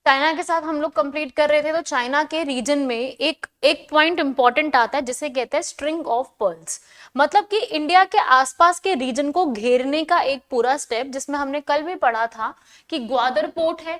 China के साथ हम लोग कंप्लीट कर रहे थे, तो चाइना के रीजन में एक एक पॉइंट इंपॉर्टेंट आता है जिसे कहते हैं स्ट्रिंग ऑफ पर्ल्स। मतलब कि इंडिया के आसपास के रीजन को घेरने का एक पूरा स्टेप, जिसमें हमने कल भी पढ़ा था कि ग्वादर पोर्ट है,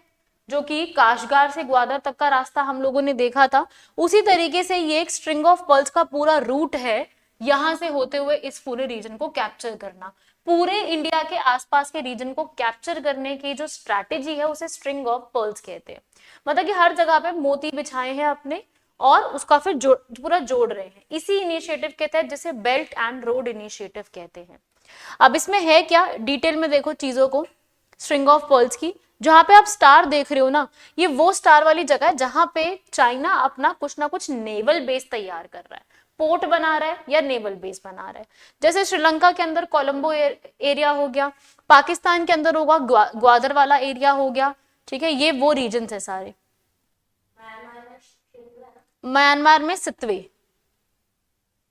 जो कि काशगार से ग्वादर तक का रास्ता हम लोगों ने देखा था। उसी तरीके से ये एक स्ट्रिंग ऑफ पर्ल्स का पूरा रूट है, यहां से होते हुए इस पूरे रीजन को कैप्चर करना। पूरे इंडिया के आसपास के रीजन को कैप्चर करने की जो स्ट्रैटेजी है उसे स्ट्रिंग ऑफ पर्ल्स कहते हैं। मतलब कि हर जगह पे मोती बिछाए हैं अपने और उसका फिर पूरा जोड़ रहे हैं। इसी इनिशिएटिव के तहत जिसे बेल्ट एंड रोड इनिशिएटिव कहते हैं। अब इसमें है क्या, डिटेल में देखो चीजों को स्ट्रिंग ऑफ पर्ल्स की। जहां पे आप स्टार देख रहे हो ना, ये वो स्टार वाली जगह है जहां पे चाइना अपना कुछ ना कुछ नेवल बेस तैयार कर रहा है, पोर्ट बना रहा है या नेवल बेस बना रहा है। जैसे श्रीलंका के अंदर कोलंबो एरिया हो गया, पाकिस्तान के अंदर होगा ग्वादर वाला एरिया हो गया, ठीक है, ये वो रीजन है सारे। म्यांमार में सितवे,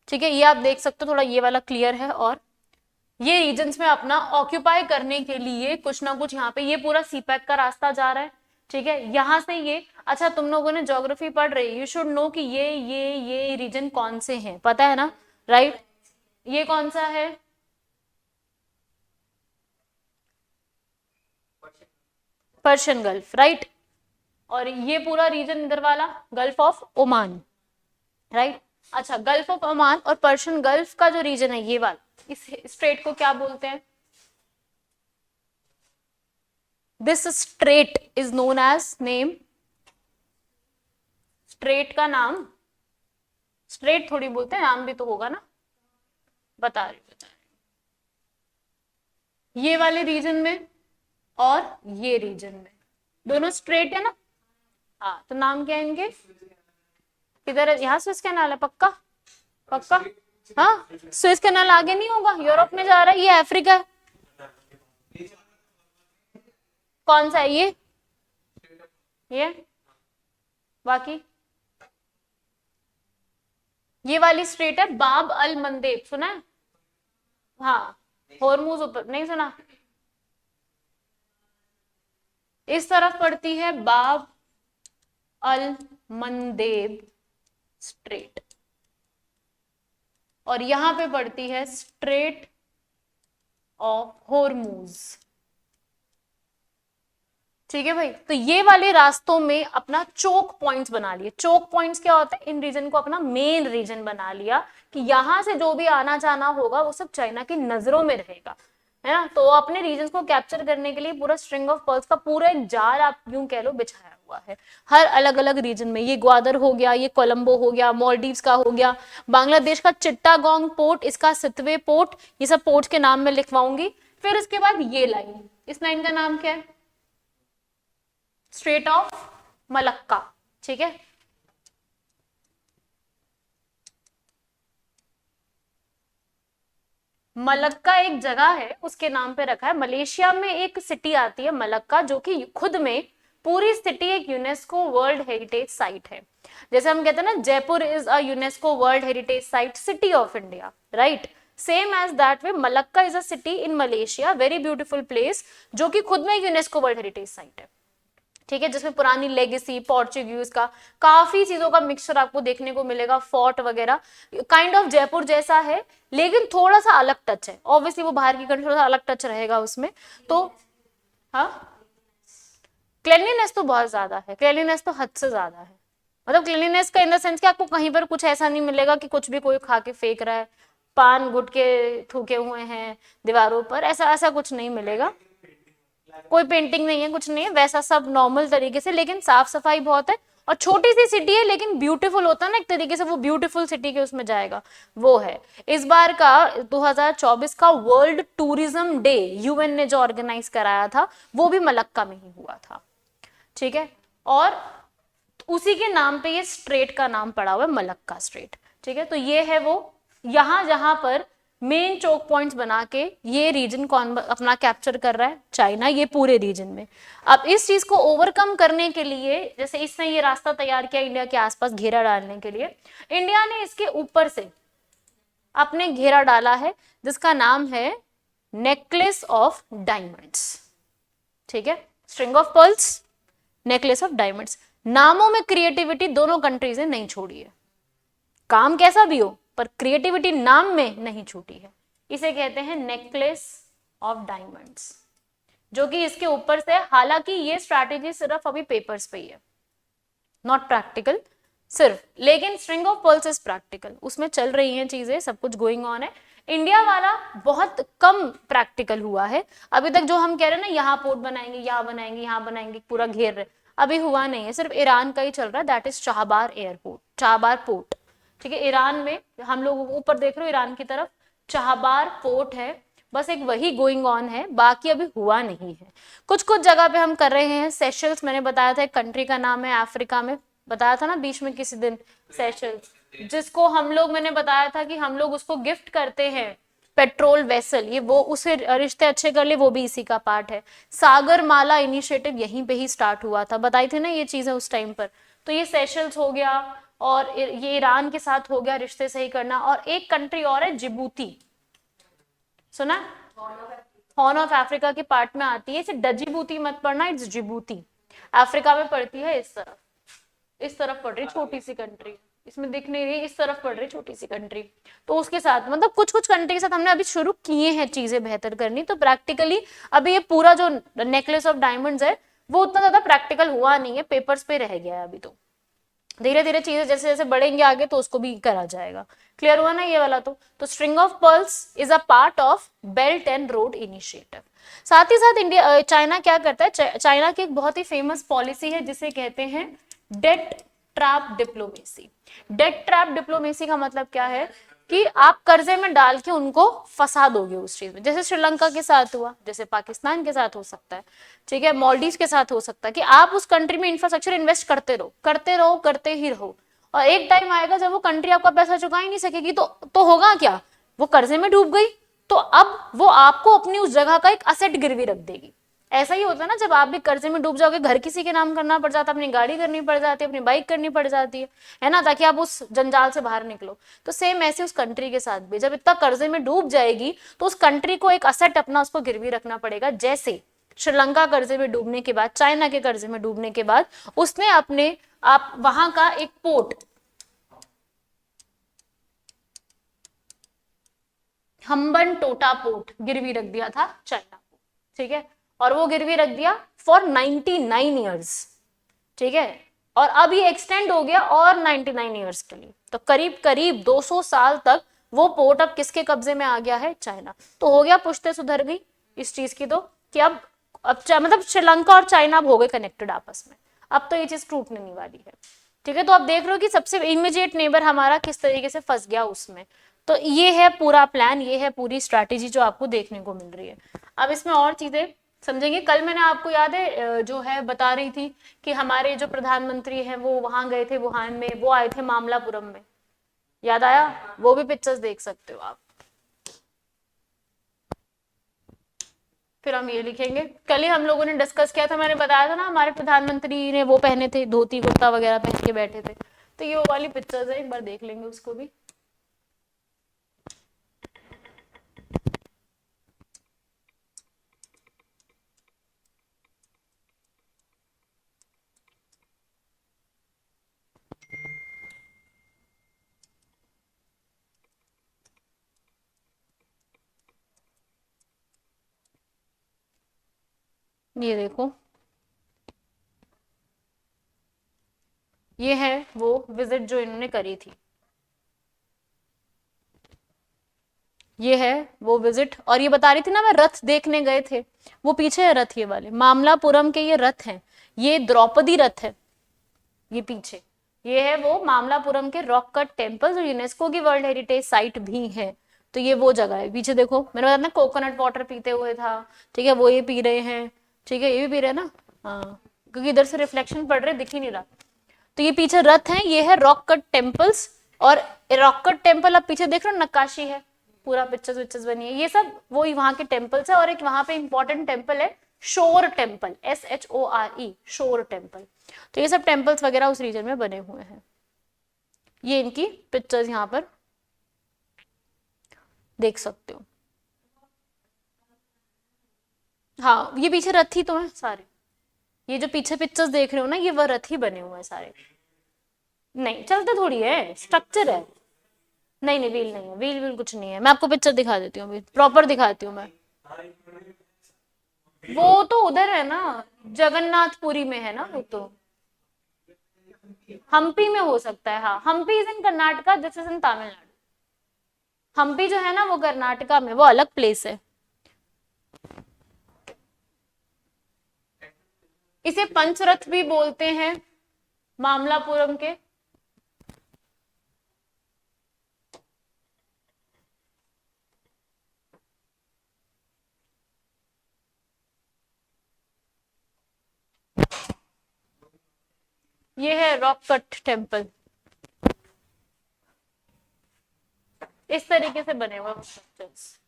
ठीक है, ये आप देख सकते हो, थोड़ा ये वाला क्लियर है। और ये रीजन्स में अपना ऑक्यूपाई करने के लिए कुछ ना कुछ यहाँ पे ये पूरा सीपैक का रास्ता जा रहा है, ठीक है, यहां से ये। अच्छा, तुम लोगों ने ज्योग्राफी पढ़ रही, यू शुड नो कि ये रीजन कौन से हैं, पता है ना, राइट। ये कौन सा है, पर्शियन गल्फ, राइट। और ये पूरा रीजन इधर वाला गल्फ ऑफ ओमान, राइट। अच्छा, गल्फ ऑफ ओमान और पर्शियन गल्फ का जो रीजन है ये वाला, इस स्ट्रेट को क्या बोलते हैं? This strait is known as name, strait का नाम, स्ट्रेट थोड़ी बोलते हैं, नाम भी तो होगा ना, बता रही ये वाले रीजन में और ये रीजन में दोनों स्ट्रेट है ना। हाँ, तो नाम क्या है इनके? किधर है? यहाँ स्विस कैनाल है, पक्का पक्का। हाँ, स्विस कैनाल आगे नहीं होगा, यूरोप में जा रहा है, ये अफ्रीका है। कौन सा है ये बाकी ये वाली स्ट्रेट है बाब अल मंदेब, सुना है? हाँ, होर्मुज ऊपर नहीं सुना। इस तरफ पड़ती है बाब अल मंदेब स्ट्रेट और यहां पे पड़ती है स्ट्रेट ऑफ होर्मुज, ठीक है भाई। तो ये वाले रास्तों में अपना चोक पॉइंट्स बना लिए। चोक पॉइंट्स क्या होता है? इन रीजन को अपना मेन रीजन बना लिया कि यहां से जो भी आना जाना होगा वो सब चाइना की नजरों में रहेगा, है ना। तो अपने रीजन को कैप्चर करने के लिए पूरा स्ट्रिंग ऑफ पर्ल्स का पूरा एक जाल आप यूं कह लो बिछाया हुआ है हर अलग अलग रीजन में। ये ग्वादर हो गया, ये कोलंबो हो गया, मालदीव्स का हो गया, बांग्लादेश का चिट्टागोंग पोर्ट, इसका सितवे पोर्ट, ये सब पोर्ट के नाम में लिखवाऊंगी। फिर इसके बाद ये लाइन, इस लाइन का नाम क्या है? स्ट्रेट ऑफ मलक्का, ठीक है। मलक्का एक जगह है, उसके नाम पे रखा है। मलेशिया में एक सिटी आती है मलक्का, जो कि खुद में पूरी सिटी एक यूनेस्को वर्ल्ड हेरिटेज साइट है। जैसे हम कहते हैं ना, Jaipur is a UNESCO world heritage site, city of India, right. Same as that way Malacca is a city in Malaysia, very beautiful place, जो कि खुद में यूनेस्को वर्ल्ड हेरिटेज साइट है, ठीक है, जिसमें पुरानी लेगेसी पोर्चुगीज का काफी चीजों का मिक्सचर आपको देखने को मिलेगा, फोर्ट वगैरह, काइंड ऑफ जयपुर जैसा है, लेकिन थोड़ा सा अलग टच है। ऑब्वियसली वो बाहर की कंट्री, थोड़ा सा अलग टच रहेगा उसमें। तो हाँ, क्लेanलीनेस तो बहुत ज्यादा है, क्लेanलीनेस तो हद से ज्यादा है। मतलब क्लीनिनेस का इन द सेंस कि आपको कहीं पर कुछ ऐसा नहीं मिलेगा कि कुछ भी कोई खा के फेंक रहा है, पान गुटके थूके हुए हैं दीवारों पर, ऐसा ऐसा कुछ नहीं मिलेगा। कोई पेंटिंग नहीं है, कुछ नहीं है, वैसा सब नॉर्मल तरीके से, लेकिन साफ सफाई बहुत है। और छोटी सी सिटी है लेकिन ब्यूटीफुल होता है ना एक तरीके से, वो ब्यूटीफुल सिटी के उसमें जाएगा, वो है। इस बार का 2024 का वर्ल्ड टूरिज्म डे यूएन ने जो ऑर्गेनाइज कराया था वो भी मलक्का में ही हुआ था, ठीक है। और उसी के नाम पे ये स्ट्रेट का नाम पड़ा हुआ है, मलक्का स्ट्रेट, ठीक है। तो ये है वो, यहां जहां पर मेन चोक पॉइंट्स बना के ये रीजन कौन अपना कैप्चर कर रहा है? चाइना, ये पूरे रीजन में। अब इस चीज को ओवरकम करने के लिए, जैसे इसने ये रास्ता तैयार किया इंडिया के आसपास घेरा डालने के लिए, इंडिया ने इसके ऊपर से अपने घेरा डाला है जिसका नाम है नेकलेस ऑफ डायमंड्स, ठीक है। String of pearls, necklace of diamonds. नामों में क्रिएटिविटी दोनों कंट्रीज ने नहीं छोड़ी है, काम कैसा भी हो पर क्रिएटिविटी नाम में नहीं छूटी है। इसे कहते हैं नेकलेस ऑफ डायमंड्स, जो कि इसके ऊपर से, हालांकि ये स्ट्रैटेजी सिर्फ अभी पेपर्स पे ही है, नॉट प्रैक्टिकल सिर्फ, लेकिन string of pearls is practical, उसमें चल रही हैं चीजें, सब कुछ गोइंग ऑन है। इंडिया वाला बहुत कम प्रैक्टिकल हुआ है अभी तक, जो हम कह रहे हैं ना यहाँ पोर्ट बनाएंगे, यहाँ बनाएंगे, यहाँ बनाएंगे, पूरा घेर रहे, अभी हुआ नहीं है। सिर्फ ईरान का ही चल रहा है, दैट इज चाहबार एयरपोर्ट, चाहबार पोर्ट, ठीक है। ईरान में हम लोग ऊपर देख रहे हो, ईरान की तरफ चाहबार पोर्ट है, बस एक वही गोइंग ऑन है, बाकी अभी हुआ नहीं है। कुछ कुछ जगह पे हम कर रहे हैं। सेशल्स मैंने बताया था, एक कंट्री का नाम है, अफ्रीका में बताया था ना बीच में किसी दिन, सेशल्स, जिसको हम लोग, मैंने बताया था कि हम लोग उसको गिफ्ट करते हैं पेट्रोल वेसल, ये वो उसे रिश्ते अच्छे कर ले, वो भी इसी का पार्ट है। सागर माला इनिशिएटिव यहीं पे ही स्टार्ट हुआ था, बताई थी ना ये चीजें उस टाइम पर। तो ये सेशल्स हो गया, और ये ईरान के साथ हो गया रिश्ते सही करना। और एक कंट्री और है जिबूती, सुना, हॉर्न ऑफ अफ्रीका के पार्ट में आती है, इसे डजिबूती मत पढ़ना, इट्स जिबूती, अफ्रीका में पड़ती है, इस तरफ पड़ रही छोटी सी कंट्री, इसमें दिख नहीं रही, इस तरफ पड़ रही छोटी सी कंट्री। तो उसके साथ मतलब कुछ कुछ कंट्री के साथ हमने अभी शुरू किए हैं चीजें बेहतर करनी। तो प्रैक्टिकली अभी ये पूरा जो नेकलेस ऑफ डायमंड्स है वो उतना ज्यादा प्रैक्टिकल हुआ नहीं है, पेपर्स पे रह गया है अभी। तो धीरे धीरे चीजें जैसे जैसे बढ़ेंगे आगे तो उसको भी करा जाएगा। क्लियर हुआ ना ये वाला? तो string of pearls is a part of belt and road initiative. साथ ही साथ इंडिया, चाइना क्या करता है, चाइना की एक बहुत ही फेमस पॉलिसी है जिसे कहते हैं debt trap diplomacy. Debt trap diplomacy का मतलब क्या है कि आप कर्जे में डाल के उनको फंसा दोगे उस चीज में, जैसे श्रीलंका के साथ हुआ, जैसे पाकिस्तान के साथ हो सकता है, ठीक है, मालदीव के साथ हो सकता है, कि आप उस कंट्री में इंफ्रास्ट्रक्चर इन्वेस्ट करते रहो, करते रहो, करते ही रहो, और एक टाइम आएगा जब वो कंट्री आपका पैसा चुका ही नहीं सकेगी, तो होगा क्या, वो कर्जे में डूब गई, तो अब वो आपको अपनी उस जगह का एक असेट गिरवी रख देगी। ऐसा ही होता है ना, जब आप भी कर्जे में डूब जाओगे, घर किसी के नाम करना पड़ जाता है, अपनी गाड़ी करनी पड़ जाती है, अपनी बाइक करनी पड़ जाती है ना, ताकि आप उस जंजाल से बाहर निकलो। तो सेम ऐसे उस कंट्री के साथ भी, जब इतना कर्जे में डूब जाएगी तो उस कंट्री को एक असेट अपना उसको गिरवी रखना पड़ेगा। जैसे श्रीलंका कर्जे में डूबने के बाद, चाइना के कर्जे में डूबने के बाद, उसने अपने आप वहां का एक पोर्ट, हम्बन टोटा पोर्ट गिरवी रख दिया था चाइना को, ठीक है, और वो गिरवी रख दिया फॉर 99 ईयर्स, ठीक है, और अब ये एक्सटेंड हो गया और 99 ईयर्स के लिए, तो करीब करीब 200 साल तक वो पोर्ट अब किसके कब्जे में आ गया है, चाइना। तो हो गया, पुश्ते सुधर गई इस चीज की, तो कि अब मतलब श्रीलंका और चाइना अब हो गए कनेक्टेड आपस में, अब तो ये चीज टूटने नहीं वाली है, ठीक है। तो आप देख रहे हो कि सबसे इमीडिएट नेबर हमारा किस तरीके से फंस गया उसमें। तो ये है पूरा प्लान, ये है पूरी स्ट्रैटेजी जो आपको देखने को मिल रही है। अब इसमें और चीजें समझेंगे। कल मैंने आपको याद है जो है बता रही थी कि हमारे जो प्रधानमंत्री हैं वो वहां गए थे वुहान में, वो आए थे मामलापुरम में, याद आया? वो भी पिक्चर्स देख सकते हो आप। फिर हम ये लिखेंगे, कल ही हम लोगों ने डिस्कस किया था, मैंने बताया था ना हमारे प्रधानमंत्री ने वो पहने थे, धोती कुर्ता वगैरह पहन के बैठे थे, तो ये वो वाली पिक्चर्स है, एक बार देख लेंगे उसको भी। ये देखो, ये है वो विजिट जो इन्होंने करी थी, ये है वो विजिट। और ये बता रही थी ना मैं, रथ देखने गए थे, वो पीछे है रथ, ये वाले मामलापुरम के ये रथ हैं, ये द्रौपदी रथ है, ये पीछे ये है वो मामलापुरम के रॉक कट टेम्पल जो यूनेस्को की वर्ल्ड हेरिटेज साइट भी है। तो ये वो जगह है, पीछे देखो, मैंने बताया ना कोकोनट वाटर पीते हुए था, ठीक है, वो ये पी रहे हैं, ठीक है, ये भी पी रहे हैं ना, हाँ, क्योंकि इधर से रिफ्लेक्शन पड़ रहे, दिख ही नहीं रहा। तो ये पीछे रथ है, ये है रॉक कट टेम्पल्स, और रॉक कट टेम्पल आप पीछे देख रहे हो, नक्काशी है, पूरा पिक्चर्स विक्चर्स बनी है, ये सब वो वहां के टेम्पल्स है। और एक वहां पे इंपॉर्टेंट टेम्पल है शोर टेम्पल, SHORE, शोर टेम्पल। तो ये सब टेम्पल्स वगैरह उस रीजन में बने हुए हैं, ये इनकी पिक्चर्स यहाँ पर देख सकते हो। हाँ, ये पीछे रथ ही तो है सारे, ये जो पीछे पिक्चर्स देख रहे हो ना, ये वह रथ ही बने हुए हैं सारे। नहीं चलते थोड़ी है, स्ट्रक्चर है। नहीं नहीं, व्हील नहीं है, व्हील व्हील कुछ नहीं है। मैं आपको पिक्चर दिखा देती हूँ, प्रॉपर दिखाती हूँ मैं। वो तो उधर है ना, जगन्नाथपुरी में है ना वो तो। हम्पी में हो सकता है, हाँ। Hampi is in Karnataka, this is in Tamil Nadu. Hampi जो है ना वो कर्नाटका में, वो अलग प्लेस है। इसे पंचरथ भी बोलते हैं, मामलापुरम के। ये है रॉक कट टेम्पल, इस तरीके से बने हुए स्ट्रक्चर्स।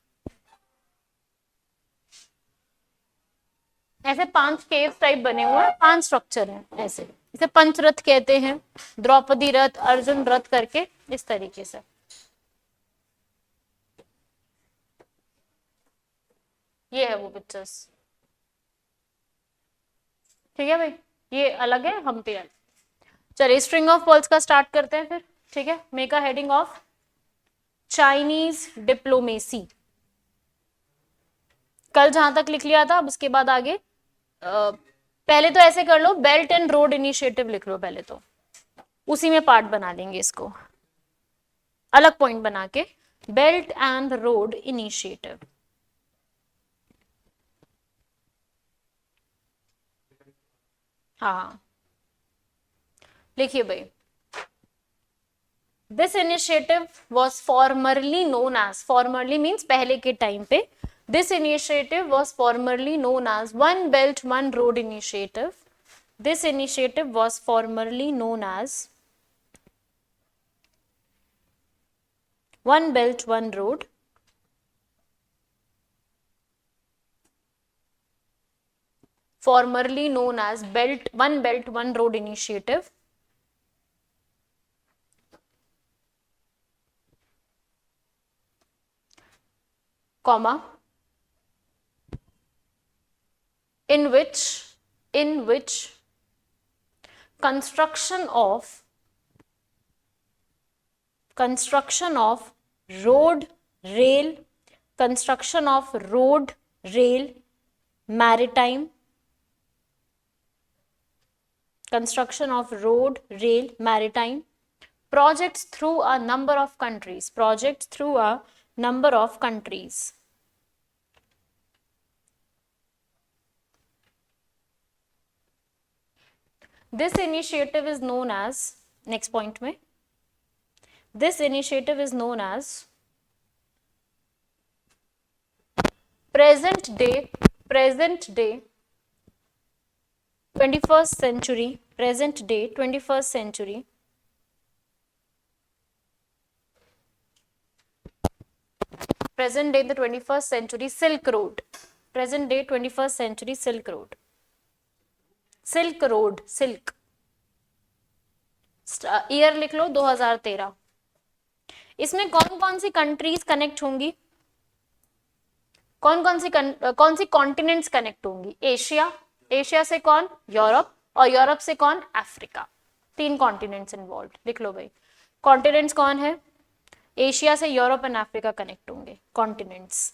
ऐसे 5 केव टाइप बने हुए हैं, 5 स्ट्रक्चर हैं ऐसे। इसे पंचरथ कहते हैं, द्रौपदी रथ, अर्जुन रथ करके इस तरीके से। ये है वो पिक्चर्स, ठीक है भाई। ये अलग है, हम्पी अलग। चलिए स्ट्रिंग ऑफ पर्ल्स का स्टार्ट करते हैं फिर, ठीक है। Make a heading of Chinese diplomacy. कल जहां तक लिख लिया था, अब उसके बाद आगे पहले तो ऐसे कर लो, बेल्ट एंड रोड इनिशिएटिव लिख लो पहले तो, उसी में पार्ट बना लेंगे इसको, अलग पॉइंट बना के, बेल्ट एंड रोड इनिशिएटिव। हाँ लिखिए भाई। This initiative was formerly known as, formerly means पहले के टाइम पे, this initiative was formerly known as one belt one road initiative. This initiative was formerly known as one belt one road formerly known as belt one road initiative, comma, in which construction of road rail construction of road rail maritime construction of road rail maritime projects through a number of countries, projects through a number of countries. This initiative is known as, next point mein, this initiative is known as present day 21st century, present day 21st century present day the 21st century Silk Road, present day 21st century Silk Road, Silk Road, Silk, year लिख लो 2013। इसमें कौन कौन सी countries connect होंगी, कौन सी continents connect होंगी? Asia, Asia से कौन? Europe, और यूरोप से कौन? अफ्रीका। 3 कॉन्टिनेंट्स इन्वॉल्व, लिख लो भाई। कॉन्टिनेंट्स कौन है? एशिया से यूरोप एंड अफ्रीका कनेक्ट होंगे, कॉन्टिनेंट्स।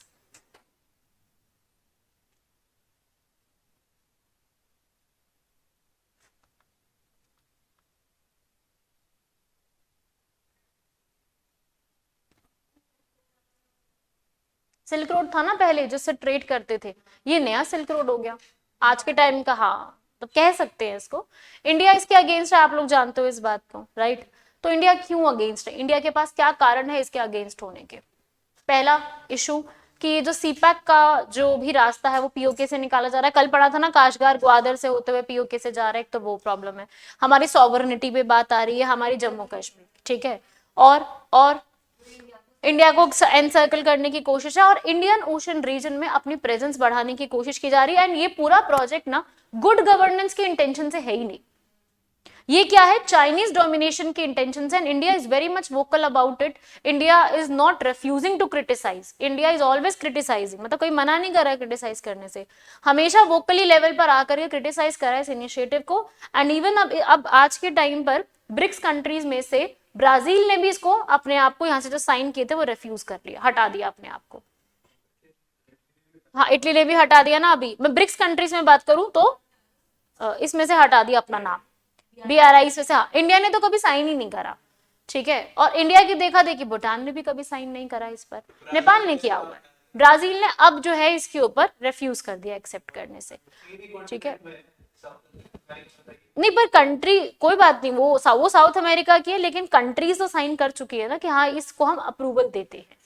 सिल्क रोड था ना पहले, जिससे ट्रेड करते थे, ये नया सिल्क रोड हो गया आज के टाइम का। हाँ तो कह सकते हैं इसको। इंडिया इसके अगेंस्ट है, आप लोग जानते हो इस बात को, राइट? तो इंडिया क्यों अगेंस्ट है? इंडिया के पास क्या कारण है इसके अगेंस्ट होने के? पहला इशू कि जो सीपैक का जो भी रास्ता है वो पीओके से निकाला जा रहा है। कल पढ़ा था ना, काशगार ग्वादर से होते हुए पीओके से जा रहा है, तो वो प्रॉब्लम है। हमारी सॉवरेनिटी पे बात आ रही है, हमारी जम्मू कश्मीर, ठीक है। और इंडिया को एनसर्कल करने की कोशिश है, और इंडियन ओशन रीजन में अपनी प्रेजेंस बढ़ाने की कोशिश की जा रही है। एंड ये पूरा प्रोजेक्ट ना गुड गवर्नेंस के इंटेंशन से है ही नहीं। ये क्या है, चाइनीज डोमिनेशन की इंटेंशन है, and India is very much vocal about it. India is not refusing to criticise, India is always criticising, मतलब कोई मना नहीं कर रहा है क्रिटिसाइज करने से, हमेशा वोकली लेवल पर आकर के क्रिटिसाइज कर रहा है इस इनिशिएटिव को. एंड इवन अब आज के टाइम पर ब्रिक्स कंट्रीज में से ब्राजील ने भी इसको अपने आप को यहाँ से जो साइन किए थे वो रिफ्यूज कर लिया, हटा दिया अपने आप को. हाँ, इटली ने भी हटा दिया ना. अभी मैं ब्रिक्स कंट्रीज में बात करूं तो इसमें से हटा दिया अपना नाम, BRI से. हाँ, इंडिया ने तो कभी साइन ही नहीं करा, ठीक है. और इंडिया की देखा देखी भूटान ने भी कभी साइन नहीं करा इस पर, नेपाल ने किया हुआ है, ब्राजील ने अब जो है इसके ऊपर रेफ्यूज कर दिया एक्सेप्ट करने से, ठीक है. नहीं, पर कंट्री कोई बात नहीं, वो साउथ अमेरिका की है, लेकिन कंट्रीज तो साइन कर चुकी है ना कि हाँ इसको हम अप्रूवल देते हैं,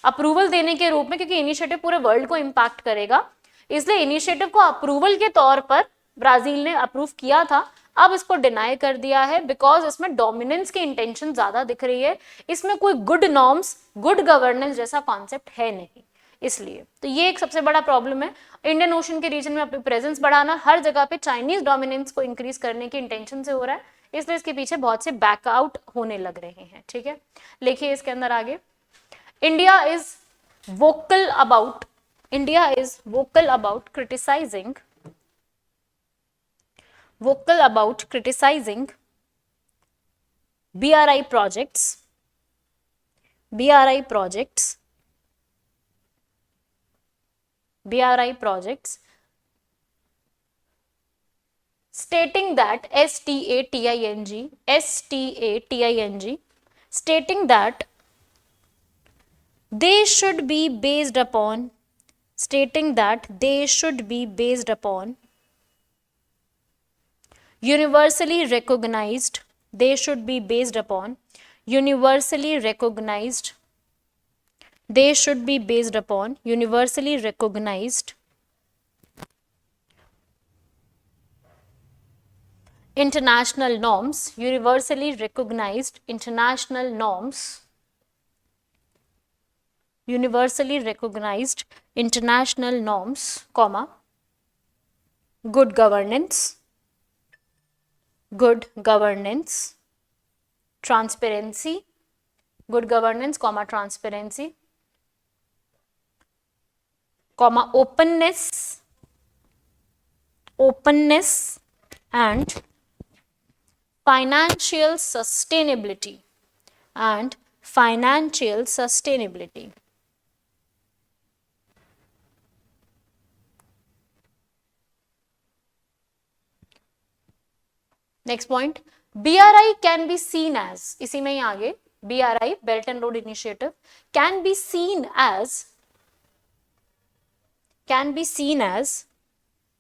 अप्रूवल देने के रूप में, क्योंकि इनिशिएटिव पूरे वर्ल्ड को इम्पैक्ट करेगा, इसलिए इनिशिएटिव को अप्रूवल के तौर पर ब्राजील ने अप्रूव किया था. अब इसको डिनाई कर दिया है बिकॉज इसमें डोमिनेंस की इंटेंशन ज्यादा दिख रही है, इसमें कोई गुड नॉर्म्स, गुड गवर्नेंस जैसा कॉन्सेप्ट है नहीं, इसलिए. तो ये एक सबसे बड़ा प्रॉब्लम है. इंडियन ओशन के रीजन में अपनी प्रेजेंस बढ़ाना, हर जगह पे चाइनीज डोमिनेंस को इंक्रीज करने की इंटेंशन से हो रहा है, इसलिए इसके पीछे बहुत से बैकआउट होने लग रहे हैं, ठीक है. लिखिए इसके अंदर आगे, India is vocal about criticizing BRI projects stating that stating that they should be based upon universally recognized international norms, comma, good governance, transparency, comma, openness and financial sustainability. Next point, BRI can be seen as, इसी में ही आगे, BRI Belt and Road Initiative can be seen as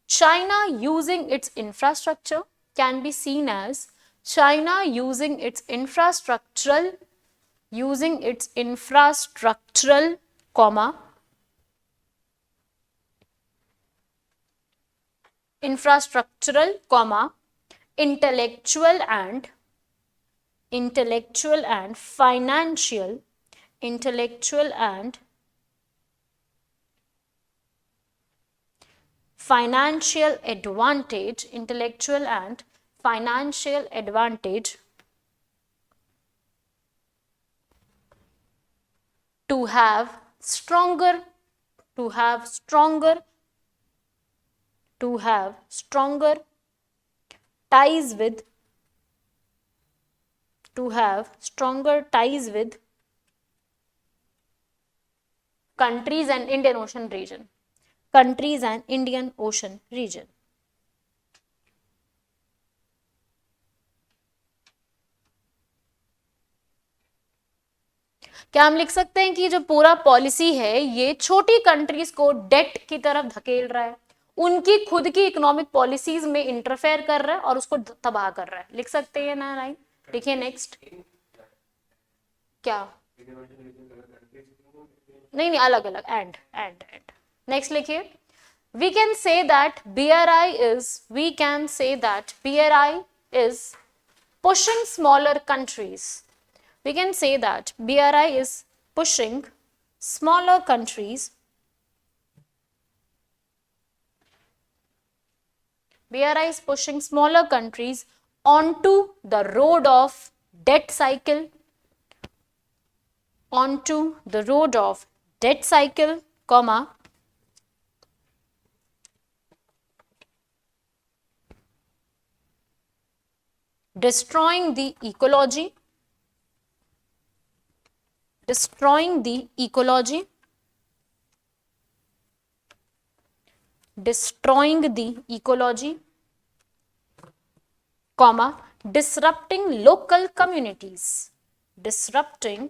China using its infrastructure, comma, intellectual and financial advantage to have stronger ties with countries and Indian Ocean region. क्या हम लिख सकते हैं कि जो पूरा पॉलिसी है ये छोटी कंट्रीज को डेट की तरफ धकेल रहा है, उनकी खुद की इकोनॉमिक पॉलिसीज में इंटरफेयर कर रहा है और उसको तबाह कर रहा है, लिख सकते हैं ना लाइन. देखिए नेक्स्ट, क्या नहीं अलग अलग, एंड नेक्स्ट लिखिए, we can say that BRI is pushing smaller countries. BRI is pushing smaller countries onto the road of debt cycle, onto the road of debt cycle, comma, destroying the ecology, destroying the ecology, destroying the ecology, comma, disrupting local communities, disrupting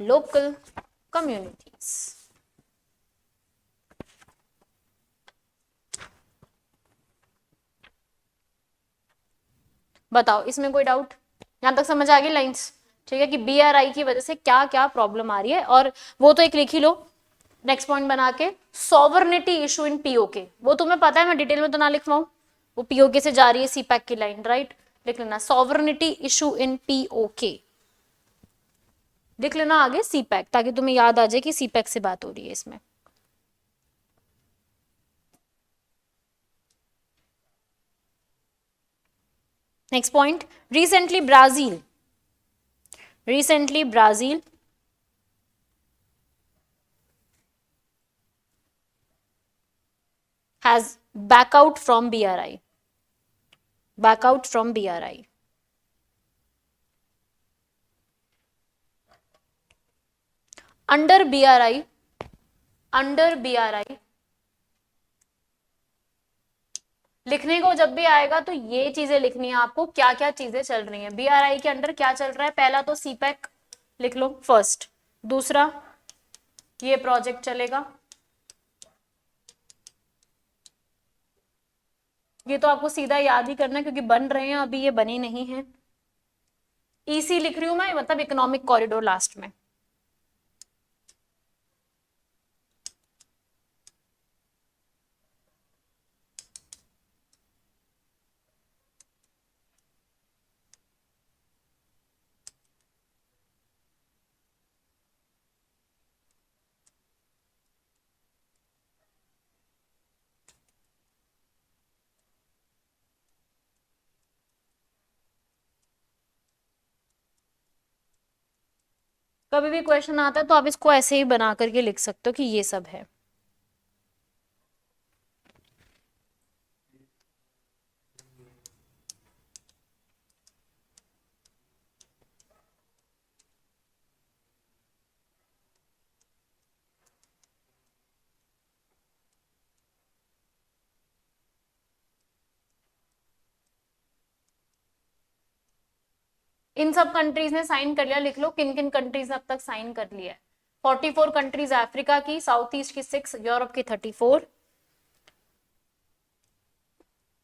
local communities. बताओ इसमें कोई doubt? यहां तक समझ आ गई lines? ठीक है कि BRI की वजह से क्या क्या प्रॉब्लम आ रही है, और वो तो एक लिख ही लो नेक्स्ट पॉइंट बना के। सॉवरनिटी इशू इन पीओके, वो तुम्हें पता है, मैं डिटेल में तो ना लिखवाऊं, वो पीओके से जा रही है सीपैक की लाइन, राइट? लिख लेना सॉवरनिटी इशू इन पीओके, लिख लेना आगे सीपैक, ताकि तुम्हें याद आ जाए कि सीपैक से बात हो रही है इसमें। Next point, recently Brazil has back out from BRI, back out from BRI. Under BRI लिखने को जब भी आएगा तो ये चीजें लिखनी है आपको, क्या क्या चीजें चल रही हैं BRI के अंडर, क्या चल रहा है। पहला तो सीपैक लिख लो फर्स्ट, दूसरा ये प्रोजेक्ट चलेगा, ये तो आपको सीधा याद ही करना है क्योंकि बन रहे हैं, अभी ये बने नहीं हैं। EC लिख रही हूं मैं, मतलब इकोनॉमिक कॉरिडोर लास्ट में। कभी भी क्वेश्चन आता है तो आप इसको ऐसे ही बना करके लिख सकते हो कि ये सब है। इन सब कंट्रीज ने साइन कर लिया, लिख लो किन किन कंट्रीज ने अब तक साइन कर लिया है। 44 कंट्रीज अफ्रीका की, साउथ ईस्ट की 6, यूरोप की 34,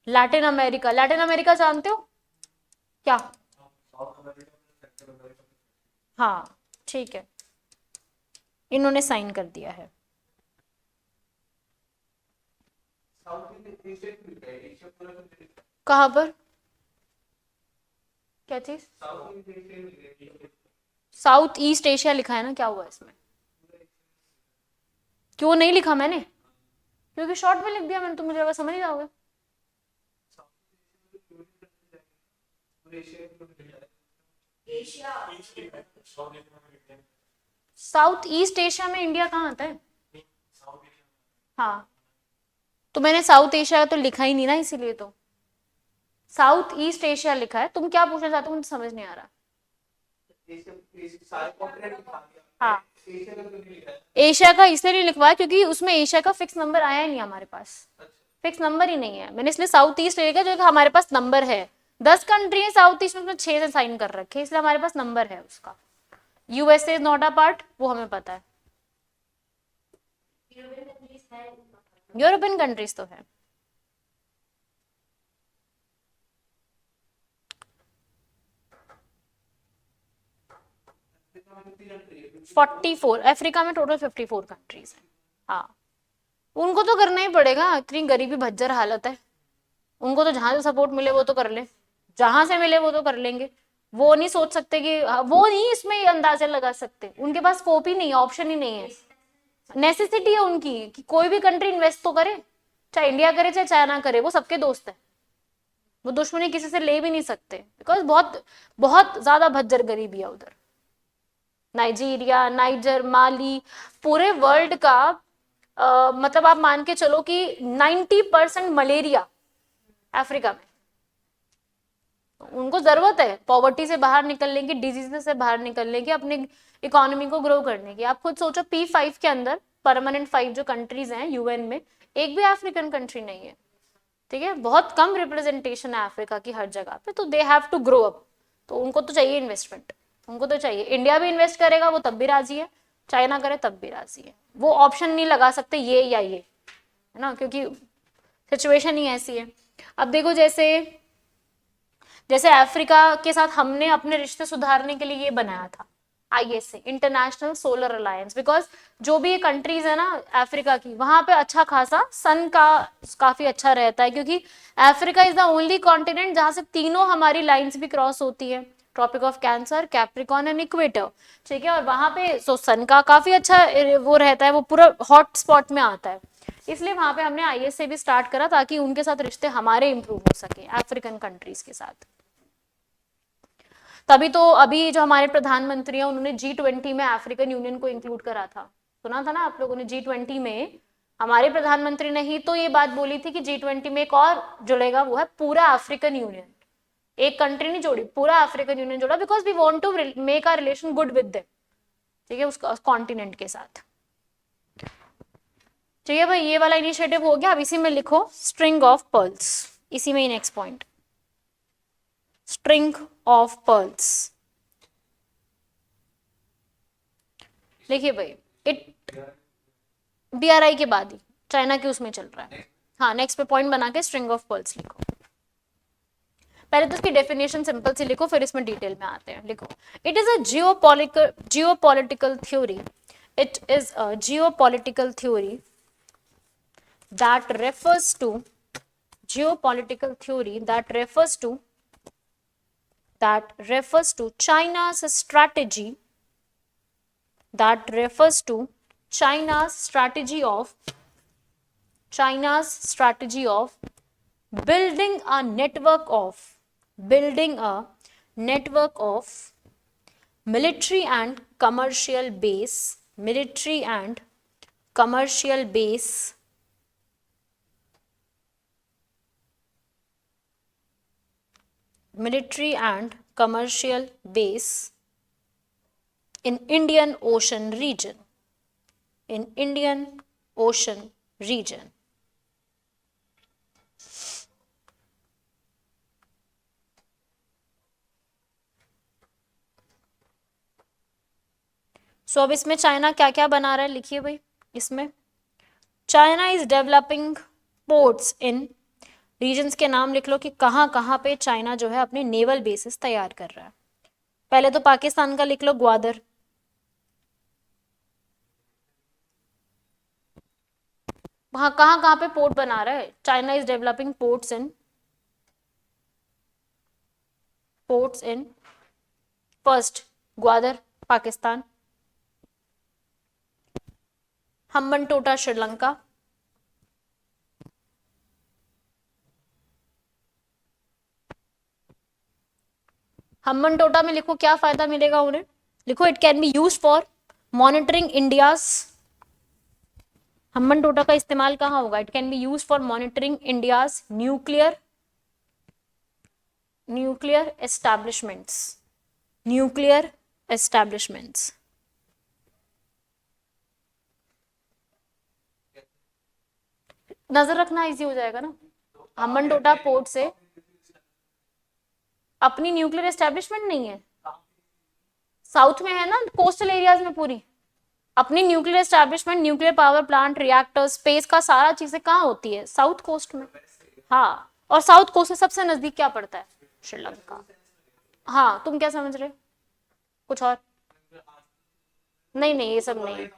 लैटिन अमेरिका जानते हो क्या? हाँ ठीक है, इन्होंने साइन कर दिया है। कहां पर, क्या चीज? साउथ ईस्ट एशिया लिखा है ना, क्या हुआ इसमें? क्यों नहीं लिखा मैंने? क्योंकि शॉर्ट में लिख दिया मैंने, तो मुझे लगा समझ ही जाओगे। साउथ ईस्ट एशिया में इंडिया कहाँ आता है? हाँ तो मैंने साउथ एशिया तो लिखा ही नहीं ना, इसीलिए तो साउथ ईस्ट एशिया लिखा है। तुम क्या पूछना चाहते हो मुझे समझ नहीं आ रहा। हाँ एशिया का इसलिए नहीं लिखवाया क्योंकि उसमें एशिया का फिक्स नंबर आया ही नहीं हमारे पास, फिक्स नंबर ही नहीं है। मैंने इसलिए साउथ ईस्ट एशिया जो हमारे पास नंबर है, 10 कंट्री है साउथ ईस्ट में, उसमें 6 से साइन कर रखे, इसलिए हमारे पास नंबर है उसका। USA is not a part, वो हमें पता है। यूरोपियन कंट्रीज तो है। अफ्रीका में टोटल 54 कंट्रीज है। हाँ उनको तो करना ही पड़ेगा, इतनी गरीबी भज्जर हालत है, उनको तो जहां से सपोर्ट मिले वो तो कर ले, जहां से मिले वो तो कर लेंगे। वो नहीं सोच सकते कि वो नहीं इसमें अंदाजे लगा सकते, उनके पास स्कोप ही नहीं है, ऑप्शन ही नहीं है। नेसेसिटी है उनकी कि कोई भी कंट्री इन्वेस्ट तो करे, चाहे इंडिया करे चाहे चाइना करे, वो सबके दोस्त है। वो दुश्मनी किसी से ले भी नहीं सकते, बिकॉज बहुत बहुत ज्यादा भज्जर गरीबी है उधर। नाइजीरिया, नाइजर, माली, पूरे वर्ल्ड का मतलब आप मान के चलो कि 90% मलेरिया अफ्रीका में। उनको जरूरत है पॉवर्टी से बाहर निकलने की, डिजीज से बाहर निकलने की, अपने इकोनॉमी को ग्रो करने की। आप खुद सोचो P5 के अंदर परमानेंट 5 जो कंट्रीज हैं यूएन में, एक भी अफ्रीकन कंट्री नहीं है, ठीक है। बहुत कम रिप्रेजेंटेशन है अफ्रीका की हर जगह पे, तो they have to grow up. तो उनको तो चाहिए इन्वेस्टमेंट, उनको तो चाहिए। इंडिया भी इन्वेस्ट करेगा वो तब भी राजी है, चाइना करे तब भी राजी है। वो ऑप्शन नहीं लगा सकते ये या ये, है ना, क्योंकि सिचुएशन ही ऐसी है। अब देखो जैसे जैसे अफ्रीका के साथ हमने अपने रिश्ते सुधारने के लिए ये बनाया था ISA, international solar alliance, because जो भी ये कंट्रीज है ना अफ्रीका की, वहां पे अच्छा खासा सन का काफी अच्छा रहता है, क्योंकि Africa is the only continent जहां से तीनों हमारी लाइंस भी क्रॉस होती है, tropic of cancer, Capricorn and equator, ठीक है। और वहां पे सो सन का काफी अच्छा वो रहता है, वो पूरा हॉट स्पॉट में आता है। इसलिए वहां पे हमने ISA भी स्टार्ट करा ताकि उनके साथ रिश्ते हमारे इंप्रूव हो सके अफ्रीकन कंट्रीज के साथ। तभी तो अभी जो हमारे प्रधानमंत्री हैं उन्होंने G20 में अफ्रीकन यूनियन को इंक्लूड करा था, सुना था ना आप लोगों ने। G20 में हमारे प्रधानमंत्री ने ही तो ये बात बोली थी कि G20 में एक और जुड़ेगा, वो है पूरा अफ्रीकन यूनियन। एक कंट्री नहीं जोड़ी, पूरा अफ्रीकन यूनियन जोड़ा, because we want to make our relation good with them, ठीक है, उस कॉन्टिनेंट के साथ। ठीक है भाई, ये वाला इनिशिएटिव हो गया। अब इसी में लिखो स्ट्रिंग ऑफ पर्ल्स, इसी में ही next point, string of pearls. देखिए भाई, इट BRI के बाद ही चाइना के उसमें चल रहा है। हाँ, नेक्स्ट पे पॉइंट बना के स्ट्रिंग ऑफ पर्ल्स लिखो। पहले तो इसकी डेफिनेशन सिंपल सी लिखो, फिर इसमें डिटेल में आते हैं। लिखो, it is a geopolitical theory, it is a geopolitical theory that refers to geopolitical theory that refers to China's strategy, that refers to China's strategy of building a network of military and commercial base in Indian Ocean region. सो अब इसमें China क्या क्या बना रहा है लिखिए भाई। इसमें China is developing ports in, regions के नाम लिख लो कि कहाँ कहाँ पे चाइना जो है अपने नेवल बेसिस तैयार कर रहा है। पहले तो पाकिस्तान का लिख लो, ग्वादर। वहां कहाँ कहाँ पे पोर्ट बना रहा है, China is developing ports in first Gwadar Pakistan, Hambantota Sri Lanka, Hambantota में लिखो क्या फायदा मिलेगा उन्हें, लिखो it can be used for monitoring India's, Hambantota का इस्तेमाल कहाँ होगा, it can be used for monitoring India's nuclear establishments. नजर रखना इजी हो जाएगा ना, हम्बनटोटा पोर्ट से अपनी न्यूक्लियर एस्टैब्लिशमेंट नहीं है, साउथ में है ना, कोस्टल एरियाज में पूरी अपनी nuclear establishment, nuclear power plant, reactor, space का सारा चीजें कहाँ होती है, साउथ कोस्ट में। हाँ, और साउथ कोस्ट से सबसे नजदीक क्या पड़ता है, श्रीलंका। हाँ, तुम क्या समझ रहे, कुछ और? नहीं नहीं, ये सब नहीं।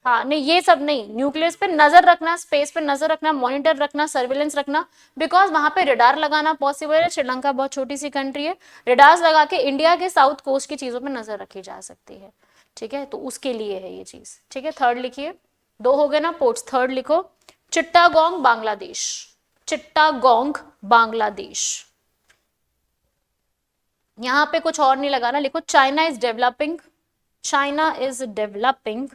हाँ नहीं, ये सब नहीं, न्यूक्लियस पे नजर रखना, स्पेस पे नजर रखना, मॉनिटर रखना, सर्विलेंस रखना, बिकॉज वहां पे रेडार लगाना पॉसिबल है। श्रीलंका बहुत छोटी सी कंट्री है, रेडार्स लगा के इंडिया के साउथ कोस्ट की चीजों पे नजर रखी जा सकती है, ठीक है, तो उसके लिए है ये चीज, ठीक है। थर्ड लिखिए, 2 हो गए ना पोर्ट्स, थर्ड लिखो चिट्टागोंग बांग्लादेश, चिट्टागोंग बांग्लादेश, यहां पे कुछ और नहीं लगाना, लिखो China is developing, China is developing